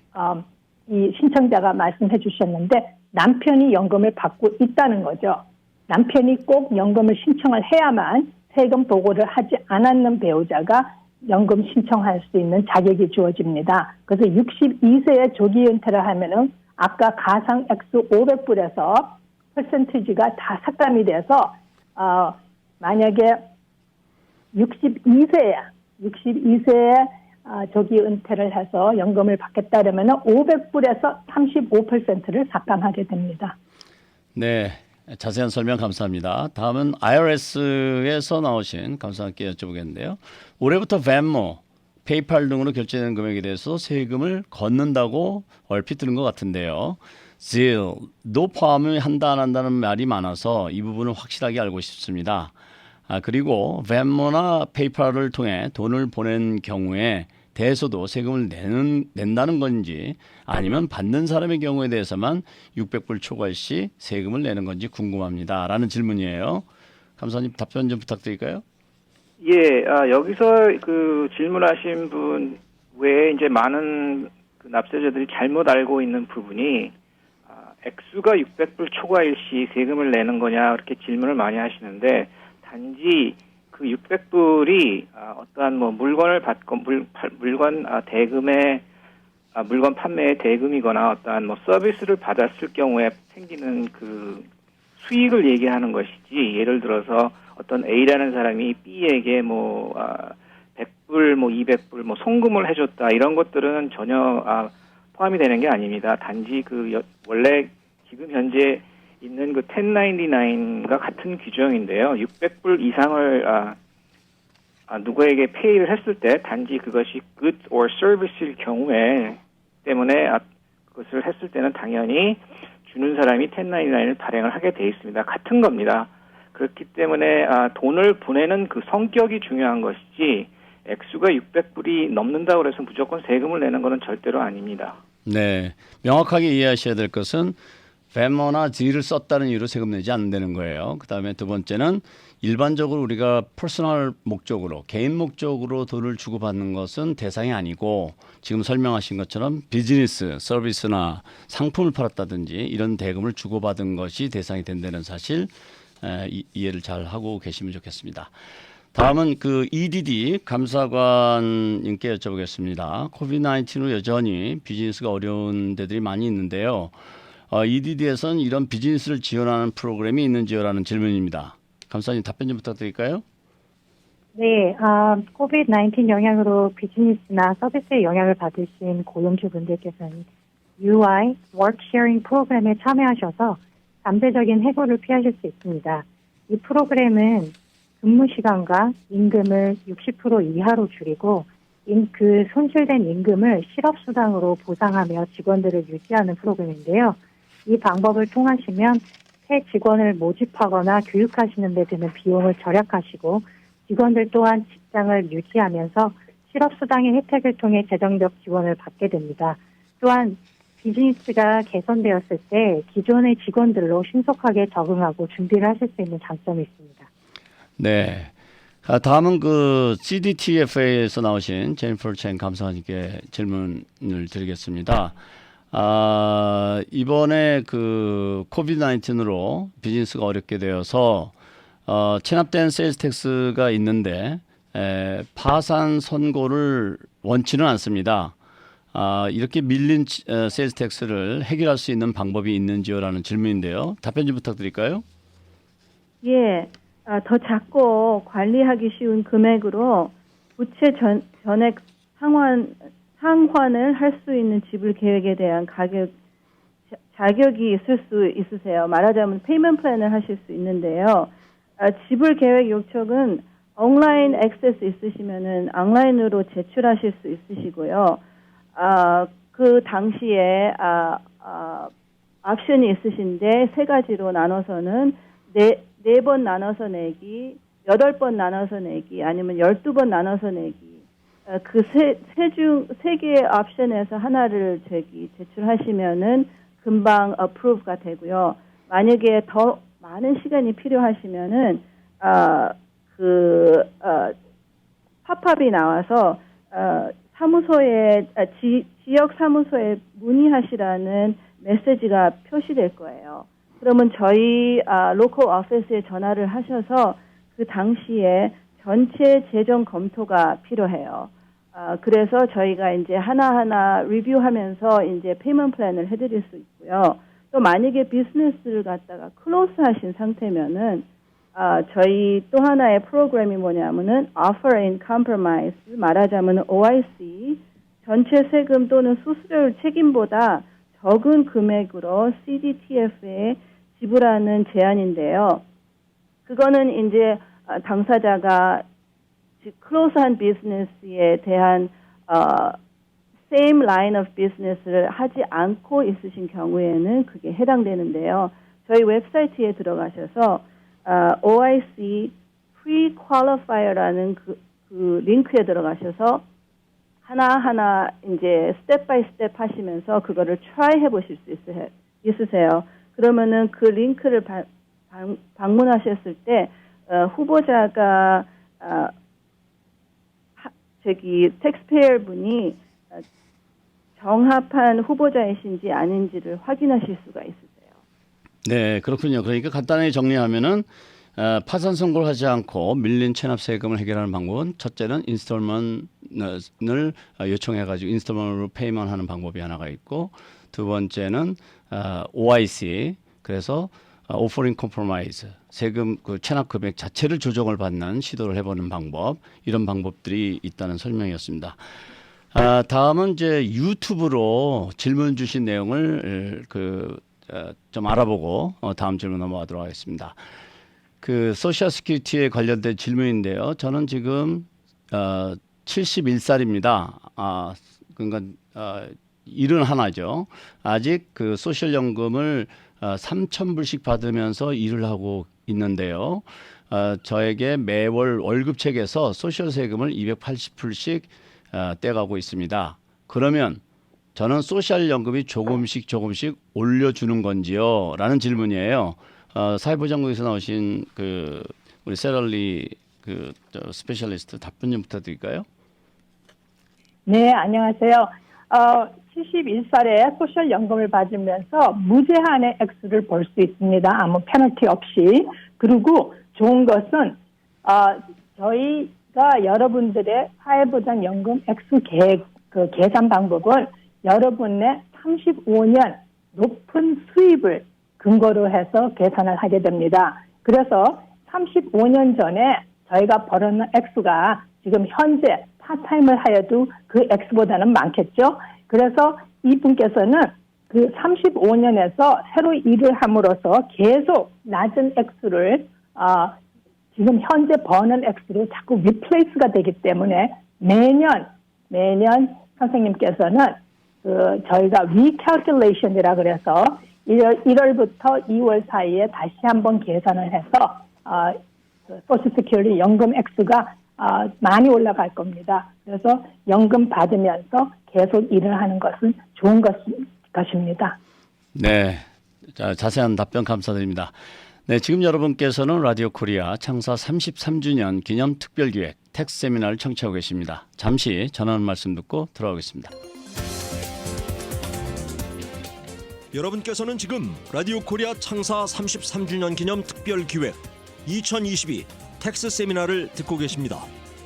이 신청자가 말씀해 주셨는데 남편이 연금을 받고 있다는 거죠. 남편이 꼭 연금을 신청을 해야만 세금 보고를 하지 않았는 배우자가 연금 신청할 수 있는 자격이 주어집니다. 그래서 62세에 조기 은퇴를 하면은 아까 가상 액수 500불에서 퍼센티지가 다 삭감이 돼서 만약에 62세에 조기 은퇴를 해서 연금을 받겠다면 500불에서 35%를 삭감하게 됩니다. 네, 자세한 설명 감사합니다. 다음은 IRS에서 나오신 감사함께 여쭤보겠는데요. 올해부터 벤모, 페이팔 등으로 결제되는 금액에 대해서 세금을 걷는다고 얼핏 들은 것 같은데요. 도 포함을 한다 안 한다는 말이 많아서 이 부분을 확실하게 알고 싶습니다. 그리고 벤모나 페이팔을 통해 돈을 보낸 경우에 대해서도 세금을 낸다는 건지 아니면 받는 사람의 경우에 대해서만 600불 초과 시 세금을 내는 건지 궁금합니다. 라는 질문이에요. 감사님 답변 좀 부탁드릴까요? 예, 여기서 그 질문하신 분 외에 이제 많은 그 납세자들이 잘못 알고 있는 부분이 액수가 600불 초과일 시 세금을 내는 거냐 그렇게 질문을 많이 하시는데 단지 그 600불이 어떠한 뭐 물건을 받고 물건 대금의 물건 판매의 대금이거나 어떠한 뭐 서비스를 받았을 경우에 생기는 그 수익을 얘기하는 것이지 예를 들어서 어떤 A라는 사람이 B에게 뭐 100불 뭐 200불 뭐 송금을 해줬다 이런 것들은 전혀 포함이 되는 게 아닙니다. 단지 그 원래 지금 현재 있는 그 1099과 같은 규정인데요. 600불 이상을 누구에게 페이를 했을 때 단지 그것이 good or service일 경우에 때문에 그것을 했을 때는 당연히 주는 사람이 1099을 발행을 하게 돼 있습니다. 같은 겁니다. 그렇기 때문에 돈을 보내는 그 성격이 중요한 것이지 액수가 600불이 넘는다고 해서 무조건 세금을 내는 것은 절대로 아닙니다. 네, 명확하게 이해하셔야 될 것은 Venmo나 Z를 썼다는 이유로 세금 내지 않는다는 거예요. 그다음에 두 번째는 일반적으로 우리가 퍼스널 목적으로 개인 목적으로 돈을 주고받는 것은 대상이 아니고 지금 설명하신 것처럼 비즈니스, 서비스나 상품을 팔았다든지 이런 대금을 주고받은 것이 대상이 된다는 사실 이해를 잘 하고 계시면 좋겠습니다. 다음은 그 EDD 감사관님께 여쭤보겠습니다. 코비드-19로 여전히 비즈니스가 어려운 데들이 많이 있는데요. EDD에서는 이런 비즈니스를 지원하는 프로그램이 있는지요라는 질문입니다. 감사님 답변 좀 부탁드릴까요? 네, 코비드-19 영향으로 비즈니스나 서비스에 영향을 받으신 고용주분들께서는 UI, Work Sharing 프로그램에 참여하셔서 잠재적인 해고를 피하실 수 있습니다. 이 프로그램은 근무 시간과 임금을 60% 이하로 줄이고 그 손실된 임금을 실업수당으로 보상하며 직원들을 유지하는 프로그램인데요. 이 방법을 통하시면 새 직원을 모집하거나 교육하시는 데 드는 비용을 절약하시고 직원들 또한 직장을 유지하면서 실업수당의 혜택을 통해 재정적 지원을 받게 됩니다. 또한 비즈니스가 개선되었을 때 기존의 직원들로 신속하게 적응하고 준비를 하실 수 있는 장점이 있습니다. 네. 다음은 그 CDTFA에서 나오신 제니퍼 첸 감사관님께 질문을 드리겠습니다. 이번에 그 코비드-19으로 비즈니스가 어렵게 되어서 체납된 세일즈 텍스가 있는데 파산 선고를 원치는 않습니다. 이렇게 밀린 세일즈 텍스를 해결할 수 있는 방법이 있는지요라는 질문인데요. 답변 좀 부탁드릴까요? 예, 더 작고 관리하기 쉬운 금액으로 부채 전액 상환을 할 수 있는 지불 계획에 대한 자격이 있을 수 있으세요. 말하자면 페이먼트 플랜을 하실 수 있는데요. 지불 계획 요청은 온라인 액세스 있으시면은 온라인으로 제출하실 수 있으시고요. 그 당시에 옵션이 있으신데 세 가지로 나눠서는 네 번 나눠서 내기, 8번 나눠서 내기, 아니면 12번 나눠서 내기. 그 세 개의 옵션에서 하나를 제출하시면은 금방 approve가 되고요. 만약에 더 많은 시간이 필요하시면은 팝업이 나와서 사무소에 지역 사무소에 문의하시라는 메시지가 표시될 거예요. 그러면 저희 로컬 오피스에 전화를 하셔서 그 당시에 전체 재정 검토가 필요해요. 그래서 저희가 이제 하나하나 리뷰하면서 이제 페이먼트 플랜을 해드릴 수 있고요. 또 만약에 비즈니스를 갖다가 클로스 하신 상태면은 저희 또 하나의 프로그램이 뭐냐면은 Offer in Compromise, 말하자면 OIC, 전체 세금 또는 수수료율 책임보다 적은 금액으로 CDTF에 지불하는 제안인데요. 그거는 이제 당사자가 클로스한 비즈니스에 대한 same line of business를 하지 않고 있으신 경우에는 그게 해당되는데요. 저희 웹사이트에 들어가셔서 OIC Pre-Qualifier라는 그 링크에 들어가셔서 하나하나 이제 스텝 바이 스텝 하시면서 그거를 try 해보실 수 있으세요. 그러면은 그 링크를 방문하셨을 때 후보자가 텍스페이어 분이 정합한 후보자이신지 아닌지를 확인하실 수가 있으세요. 네, 그렇군요. 그러니까 간단하게 정리하면은 파산 선고를 하지 않고 밀린 체납 세금을 해결하는 방법은 첫째는 인스톨먼트를 요청해가지고 인스톨먼트로 페이먼하는 방법이 하나가 있고 두 번째는 OIC 그래서 Offering Compromise 세금 그 체납 금액 자체를 조정을 받는 시도를 해보는 방법 이런 방법들이 있다는 설명이었습니다. 다음은 이제 유튜브로 질문 주신 내용을 좀 알아보고 다음 질문 넘어가도록 하겠습니다. 그 소셜 시큐리티에 관련된 질문인데요. 저는 지금 71살입니다. 그러니까 71죠. 아직 그 소셜연금을 3,000불씩 받으면서 일을 하고 있는데요. 저에게 매월 월급책에서 소셜 세금을 280불씩 떼가고 있습니다. 그러면 저는 소셜연금이 조금씩 올려주는 건지요? 라는 질문이에요. 사회보장국에서 나오신 그 우리 세럴리 그 스페셜리스트 답변 좀 부탁드릴까요? 네, 안녕하세요. 71살에 소셜연금을 받으면서 무제한의 액수를 벌 수 있습니다. 아무 페널티 없이. 그리고 좋은 것은 저희가 여러분들의 사회보장연금 액수 계산 방법을 여러분의 35년 높은 수입을 근거로 해서 계산을 하게 됩니다. 그래서 35년 전에 저희가 벌었는 액수가 지금 현재 파타임을 하여도 그 액수보다는 많겠죠. 그래서 이분께서는 그 35년에서 새로 일을 함으로써 계속 낮은 액수를 지금 현재 버는 액수로 자꾸 리플레이스가 되기 때문에 매년 선생님께서는 저희가 recalculation이라 그래서 1월부터 2월 사이에 다시 한번 계산을 해서 소셜 시큐리티 연금 액수가 많이 올라갈 겁니다. 그래서 연금 받으면서 계속 일을 하는 것은 좋은 것입니다. 네, 자세한 답변 감사드립니다. 네, 지금 여러분께서는 라디오 코리아 창사 33주년 기념 특별기획 텍스 세미나를 청취하고 계십니다. 잠시 전하는 말씀 듣고 들어가겠습니다. 여러분께서는 지금 라디오 코리아 창사 33주년 기념 특별기획 2022 텍스 세미나를 듣고 계십니다.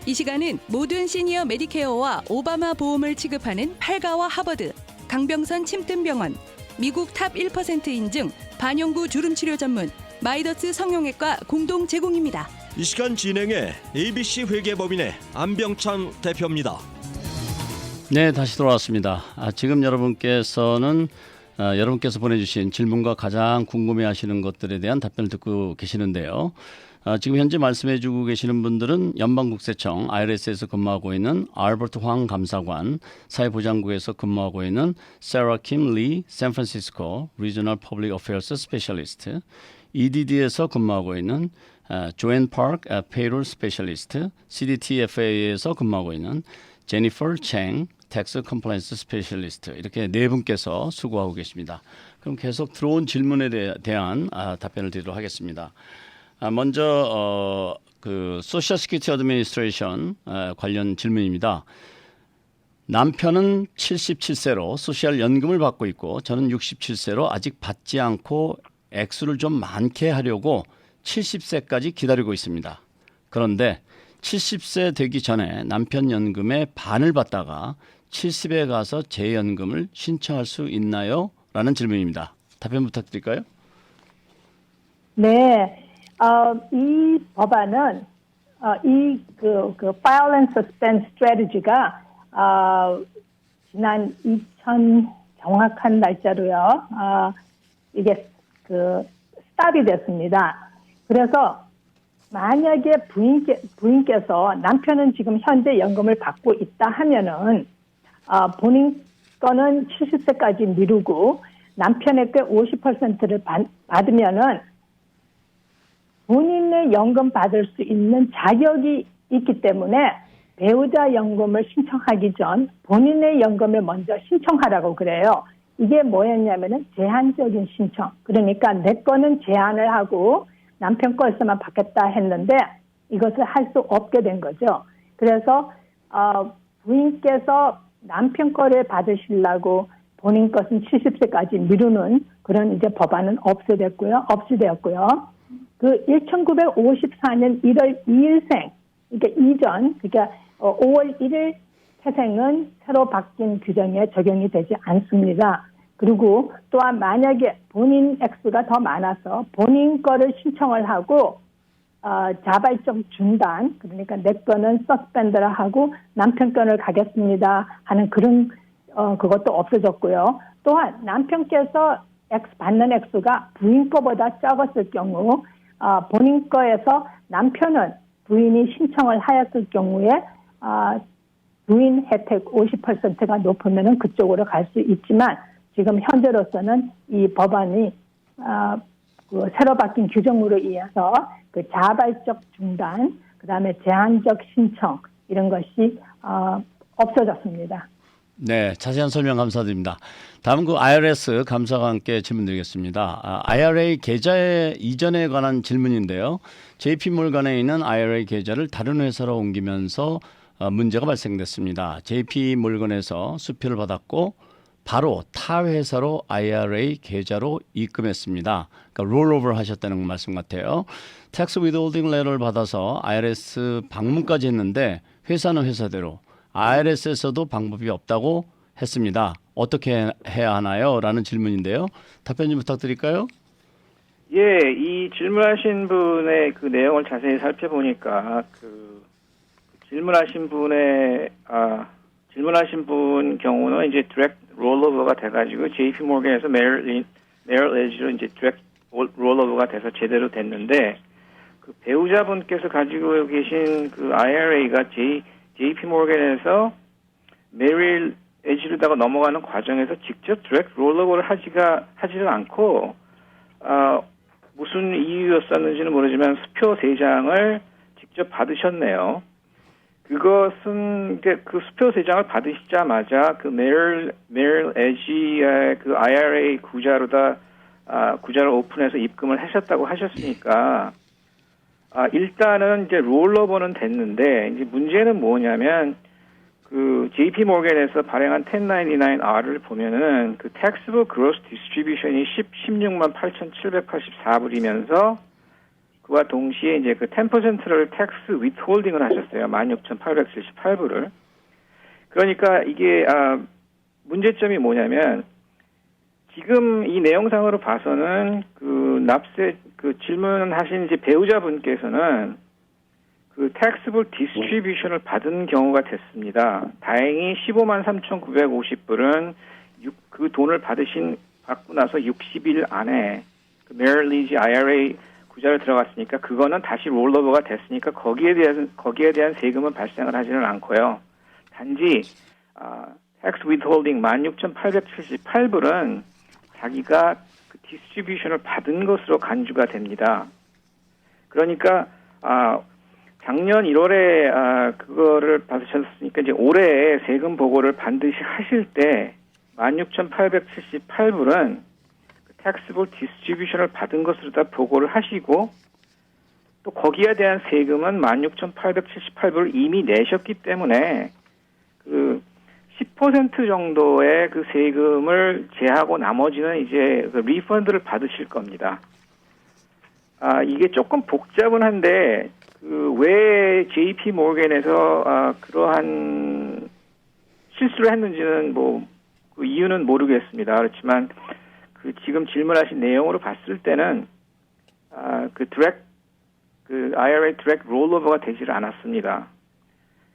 이 시간은 모든 시니어 메디케어와 오바마 보험을 취급하는 팔가와 하버드, 강병선 침뜸병원, 미국 탑 1% 인증 반영구 주름치료 전문 마이더스 성형외과 공동 제공입니다. 이 시간 진행해 ABC 회계법인의 안병찬 대표입니다. 네, 다시 돌아왔습니다. 지금 여러분께서는 여러분께서 보내주신 질문과 가장 궁금해하시는 것들에 대한 답변을 듣고 계시는데요. 지금 현재 말씀해주고 계시는 분들은 연방국세청 IRS에서 근무하고 있는 알버트 황 감사관, 사회보장국에서 근무하고 있는 세라 킴 리 샌프란시스코 리저널 퍼블릭 어페어스 스페셜리스트, EDD에서 근무하고 있는 조앤 파크 페이롤 스페셜리스트, CDTFA에서 근무하고 있는 제니퍼 챙 텍스 컴플라이언스 스페셜리스트, 이렇게 네 분께서 수고하고 계십니다. 그럼 계속 들어온 질문에 대한 답변을 드리도록 하겠습니다. 먼저 그 소셜 시큐리티 어드미니스트레이션 관련 질문입니다. 남편은 77세로 소셜 연금을 받고 있고 저는 67세로 아직 받지 않고 액수를 좀 많게 하려고 70세까지 기다리고 있습니다. 그런데 70세 되기 전에 남편 연금의 반을 받다가 70에 가서 재연금을 신청할 수 있나요? 라는 질문입니다. 답변 부탁드릴까요? 네. 이 법안은 그 file and suspend strategy가 지난 2000 정확한 날짜로요. 이게 스탑이 됐습니다. 그래서 만약에 부인께서 남편은 지금 현재 연금을 받고 있다 하면은 본인 거는 70세까지 미루고 남편의 게 50%를 받으면은 본인의 연금 받을 수 있는 자격이 있기 때문에 배우자 연금을 신청하기 전 본인의 연금을 먼저 신청하라고 그래요. 이게 뭐였냐면은 제한적인 신청. 그러니까 내 거는 제한을 하고 남편 거에서만 받겠다 했는데 이것을 할 수 없게 된 거죠. 그래서 부인께서 남편 거를 받으시려고 본인 것은 70세까지 미루는 그런 이제 법안은 없어졌고요. 그 1954년 1월 2일생, 그러니까 이전, 그러니까 5월 1일 태생은 새로 바뀐 규정에 적용이 되지 않습니다. 그리고 또한 만약에 본인 액수가 더 많아서 본인 거를 신청을 하고 자발적 중단, 그러니까 내 거는 서스펜드를 하고 남편 거를 가겠습니다 하는 그런 그것도 없어졌고요. 또한 남편께서 받는 액수가 부인 거보다 적었을 경우 본인 거에서 남편은 부인이 신청을 하였을 경우에 부인 혜택 50%가 높으면 그쪽으로 갈 수 있지만 지금 현재로서는 이 법안이 그 새로 바뀐 규정으로 인해서 그 자발적 중단, 그다음에 제한적 신청 이런 것이 없어졌습니다. 네, 자세한 설명 감사드립니다. 다음 그 IRS 감사관께 질문드리겠습니다. IRA 계좌의 이전에 관한 질문인데요. JP몰간에 있는 IRA 계좌를 다른 회사로 옮기면서 문제가 발생됐습니다. JP몰간에서 수표를 받았고 바로 타 회사로 IRA 계좌로 입금했습니다. 그러니까 롤오버를 하셨다는 말씀 같아요. 텍스 위드홀딩 레터를 받아서 IRS 방문까지 했는데 회사는 회사대로 IRS에서도 방법이 없다고 했습니다. 어떻게 해야 하나요? 라는 질문인데요. 답변 좀 부탁드릴까요? 예, 이 질문하신 분의 그 내용을 자세히 살펴보니까 질문하신 분 경우는 이제 디렉트 롤오버가 돼가지고 JP 모건에서 메릴 에지로 이제 디렉트 롤오버가 돼서 제대로 됐는데 그 배우자분께서 가지고 계신 그 IRA가 JP 모건에서 메릴 에지로다가 넘어가는 과정에서 직접 디렉트 롤오버를 하지를 않고 무슨 이유였었는지는 모르지만 수표 3장을 직접 받으셨네요. 그것은 그 수표 3장을 받으시자마자 그 메릴 에지의 그 IRA 구자를 오픈해서 입금을 하셨다고 하셨으니까 일단은 이제 롤오버는 됐는데 이제 문제는 뭐냐면 그 JP 모건에서 발행한 1099R을 보면은 그 taxable gross distribution이 16만 8,784불이면서 그와 동시에 이제 그 10%를 tax withholding을 하셨어요. 16,878불을. 그러니까 이게 문제점이 뭐냐면 지금 이 내용상으로 봐서는 그 납세 그 질문하신 이제 배우자분께서는 그 taxable distribution을 받은 경우가 됐습니다. 다행히 15만 3,950불은 그 돈을 받고 나서 60일 안에 그 메릴 리지 IRA 구자를 들어갔으니까 그거는 다시 롤오버가 됐으니까 거기에 대한 세금은 발생을 하지는 않고요. 단지 tax withholding 16,878불은 자기가 그 디스트리뷰션을 받은 것으로 간주가 됩니다. 그러니까 작년 1월에 그거를 받으셨으니까 이제 올해 세금 보고를 반드시 하실 때 16,878불은 taxable distribution을 받은 것으로 다 보고를 하시고 또 거기에 대한 세금은 16,878불을 이미 내셨기 때문에 그 10% 정도의 그 세금을 제하고 나머지는 이제 그 리펀드를 받으실 겁니다. 이게 조금 복잡은 한데 왜 JP 모건에서 그러한 실수를 했는지는 그 이유는 모르겠습니다. 그렇지만 그 지금 질문하신 내용으로 봤을 때는 그 IRA 디렉트 롤오버가 되질 않았습니다.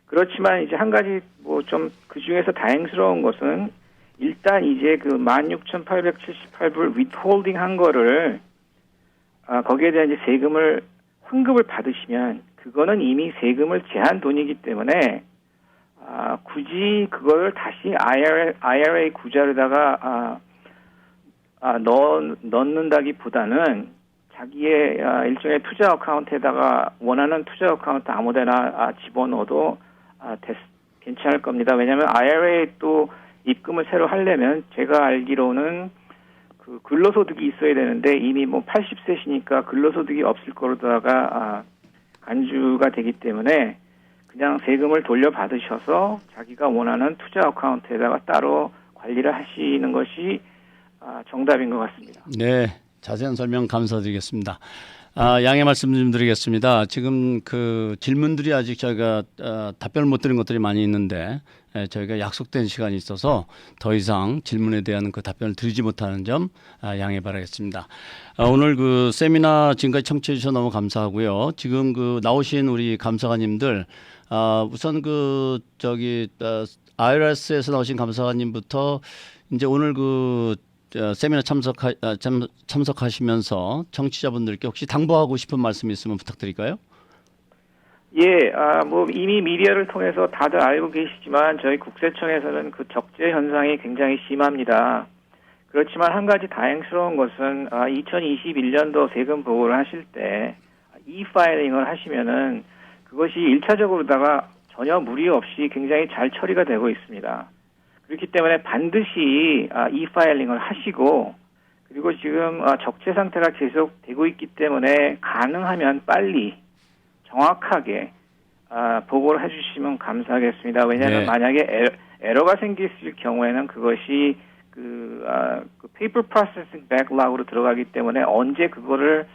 그렇지만 이제 한 가지 좀 그 중에서 다행스러운 것은 일단 이제 그 16,878불 withholding 한 거를 거기에 대한 이제 세금을 환급을 받으시면 그거는 이미 세금을 제한 돈이기 때문에 굳이 그걸 다시 IRA 구자로다가 넣는다기보다는 자기의 일종의 투자 어카운트에다가 원하는 투자 어카운트 아무데나 집어넣어도 괜찮을 겁니다. 왜냐하면 IRA 또 입금을 새로 하려면 제가 알기로는 그 근로소득이 있어야 되는데 이미 80세시니까 근로소득이 없을 거로다가 간주가 되기 때문에 그냥 세금을 돌려받으셔서 자기가 원하는 투자 어카운트에다가 따로 관리를 하시는 것이 정답인 것 같습니다. 네, 자세한 설명 감사드리겠습니다. 양해 말씀 좀 드리겠습니다. 지금 그 질문들이 아직 저희가 답변을 못 드린 것들이 많이 있는데 저희가 약속된 시간이 있어서 더 이상 질문에 대한 그 답변을 드리지 못하는 점 양해 바라겠습니다. 오늘 그 세미나 지금까지 청취해 주셔서 너무 감사하고요. 지금 그 나오신 우리 감사관님들 우선 그 IRS에서 나오신 감사관님부터 이제 오늘 그 세미나 참석하시면서 청취자분들께 혹시 당부하고 싶은 말씀 있으면 부탁드릴까요? 예, 뭐 이미 미디어를 통해서 다들 알고 계시지만 저희 국세청에서는 그 적재 현상이 굉장히 심합니다. 그렇지만 한 가지 다행스러운 것은 2021년도 세금 보고를 하실 때 e-파일링을 하시면은 그것이 1차적으로다가 전혀 무리 없이 굉장히 잘 처리가 되고 있습니다. 그렇기 때문에 반드시 e-파일링을 하시고 그리고 지금 적재 상태가 계속 되고 있기 때문에 가능하면 빨리 정확하게 보고를 해주시면 감사하겠습니다. 왜냐하면 네. 만약에 에러가 생겼을 경우에는 그것이 그 페이퍼 프로세싱 백락으로 들어가기 때문에 언제 그거를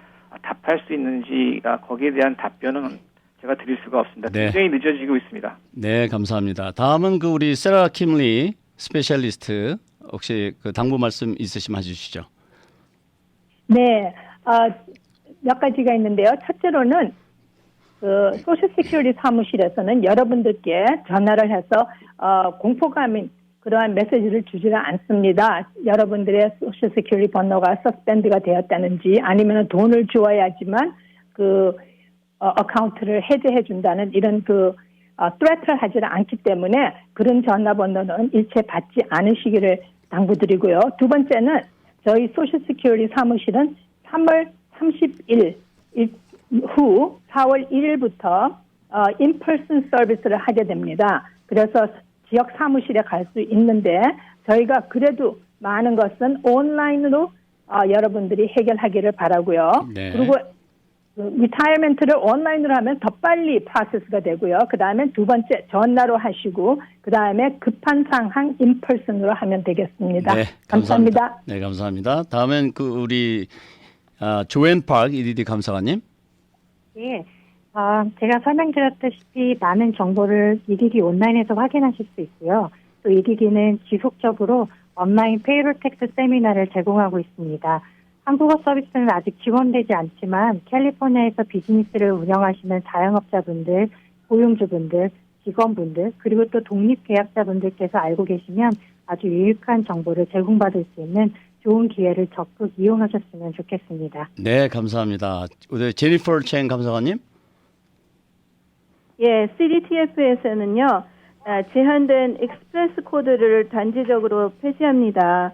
답할 수 있는지 거기에 대한 답변은 제가 드릴 수가 없습니다. 네. 굉장히 늦어지고 있습니다. 네, 감사합니다. 다음은 그 우리 세라 킴리 스페셜리스트 혹시 그 당부 말씀 있으시면 해주시죠. 네, 몇 가지가 있는데요. 첫째로는 그 소셜 시큐리티 사무실에서는 여러분들께 전화를 해서 공포감인 그러한 메시지를 주지는 않습니다. 여러분들의 소셜 시큐리티 번호가 서스펜드가 되었다는지 아니면 돈을 주어야지만 그 어카운트를 해제해 준다는 이런 그 threat를 하지는 않기 때문에 그런 전화번호는 일체 받지 않으시기를 당부드리고요. 두 번째는 저희 소셜 시큐리티 사무실은 3월 30일 후 4월 1일부터 in-person 서비스를 하게 됩니다. 그래서 지역 사무실에 갈 수 있는데 저희가 그래도 많은 것은 온라인으로 여러분들이 해결하기를 바라고요. 네. 그리고 리타이어먼트를 온라인으로 하면 더 빨리 프로세스가 되고요. 그 다음에 두 번째 전화로 하시고 그 다음에 급한 상황 인펄슨으로 하면 되겠습니다. 네, 감사합니다. 네, 감사합니다. 다음엔 그 우리 조앤 파크 EDD 감사관님. 예. 제가 설명드렸다시피 많은 정보를 EDD 온라인에서 확인하실 수 있고요. 또 EDD는 지속적으로 온라인 페이롤 텍스 세미나를 제공하고 있습니다. 한국어 서비스는 아직 지원되지 않지만 캘리포니아에서 비즈니스를 운영하시는 자영업자분들, 고용주분들, 직원분들, 그리고 또 독립계약자분들께서 알고 계시면 아주 유익한 정보를 제공받을 수 있는 좋은 기회를 적극 이용하셨으면 좋겠습니다. 네, 감사합니다. 우리 제니퍼 첸 감사관님. 예, CDTF에서는요, 제한된 익스프레스 코드를 단기적으로 폐지합니다.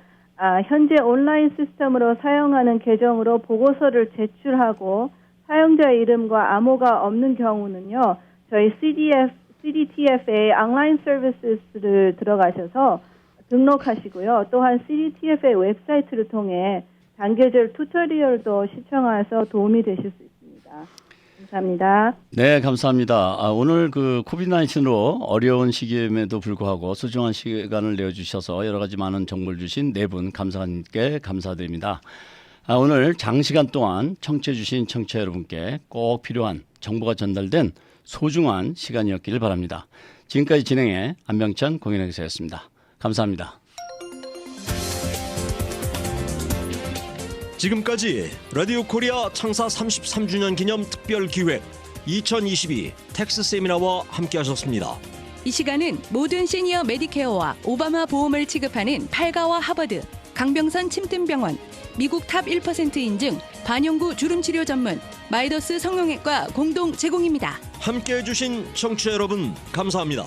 현재 온라인 시스템으로 사용하는 계정으로 보고서를 제출하고 사용자 이름과 암호가 없는 경우는요, 저희 CDTF의 온라인 서비스를 들어가셔서 등록하시고요. 또한 CDTF의 웹사이트를 통해 단계별 튜토리얼도 시청해서 도움이 되실 수 있습니다. 감사합니다. 네, 감사합니다. 오늘 그 코비드-19로 어려운 시기임에도 불구하고 소중한 시간을 내어주셔서 여러 가지 많은 정보를 주신 네 분 감사관님께 감사드립니다. 오늘 장시간 동안 청취해주신 청취자 여러분께 꼭 필요한 정보가 전달된 소중한 시간이었기를 바랍니다. 지금까지 진행해 안병찬 공인회계사였습니다. 감사합니다. 지금까지 라디오 코리아 창사 33주년 기념 특별 기획 2022 텍스 세미나와 함께하셨습니다. 이 시간은 모든 시니어 메디케어와 오바마 보험을 취급하는 팔가와 하버드, 강병선 침뜸병원, 미국 탑 1% 인증 반영구 주름치료 전문 마이더스 성형외과 공동 제공입니다. 함께해주신 청취자 여러분 감사합니다.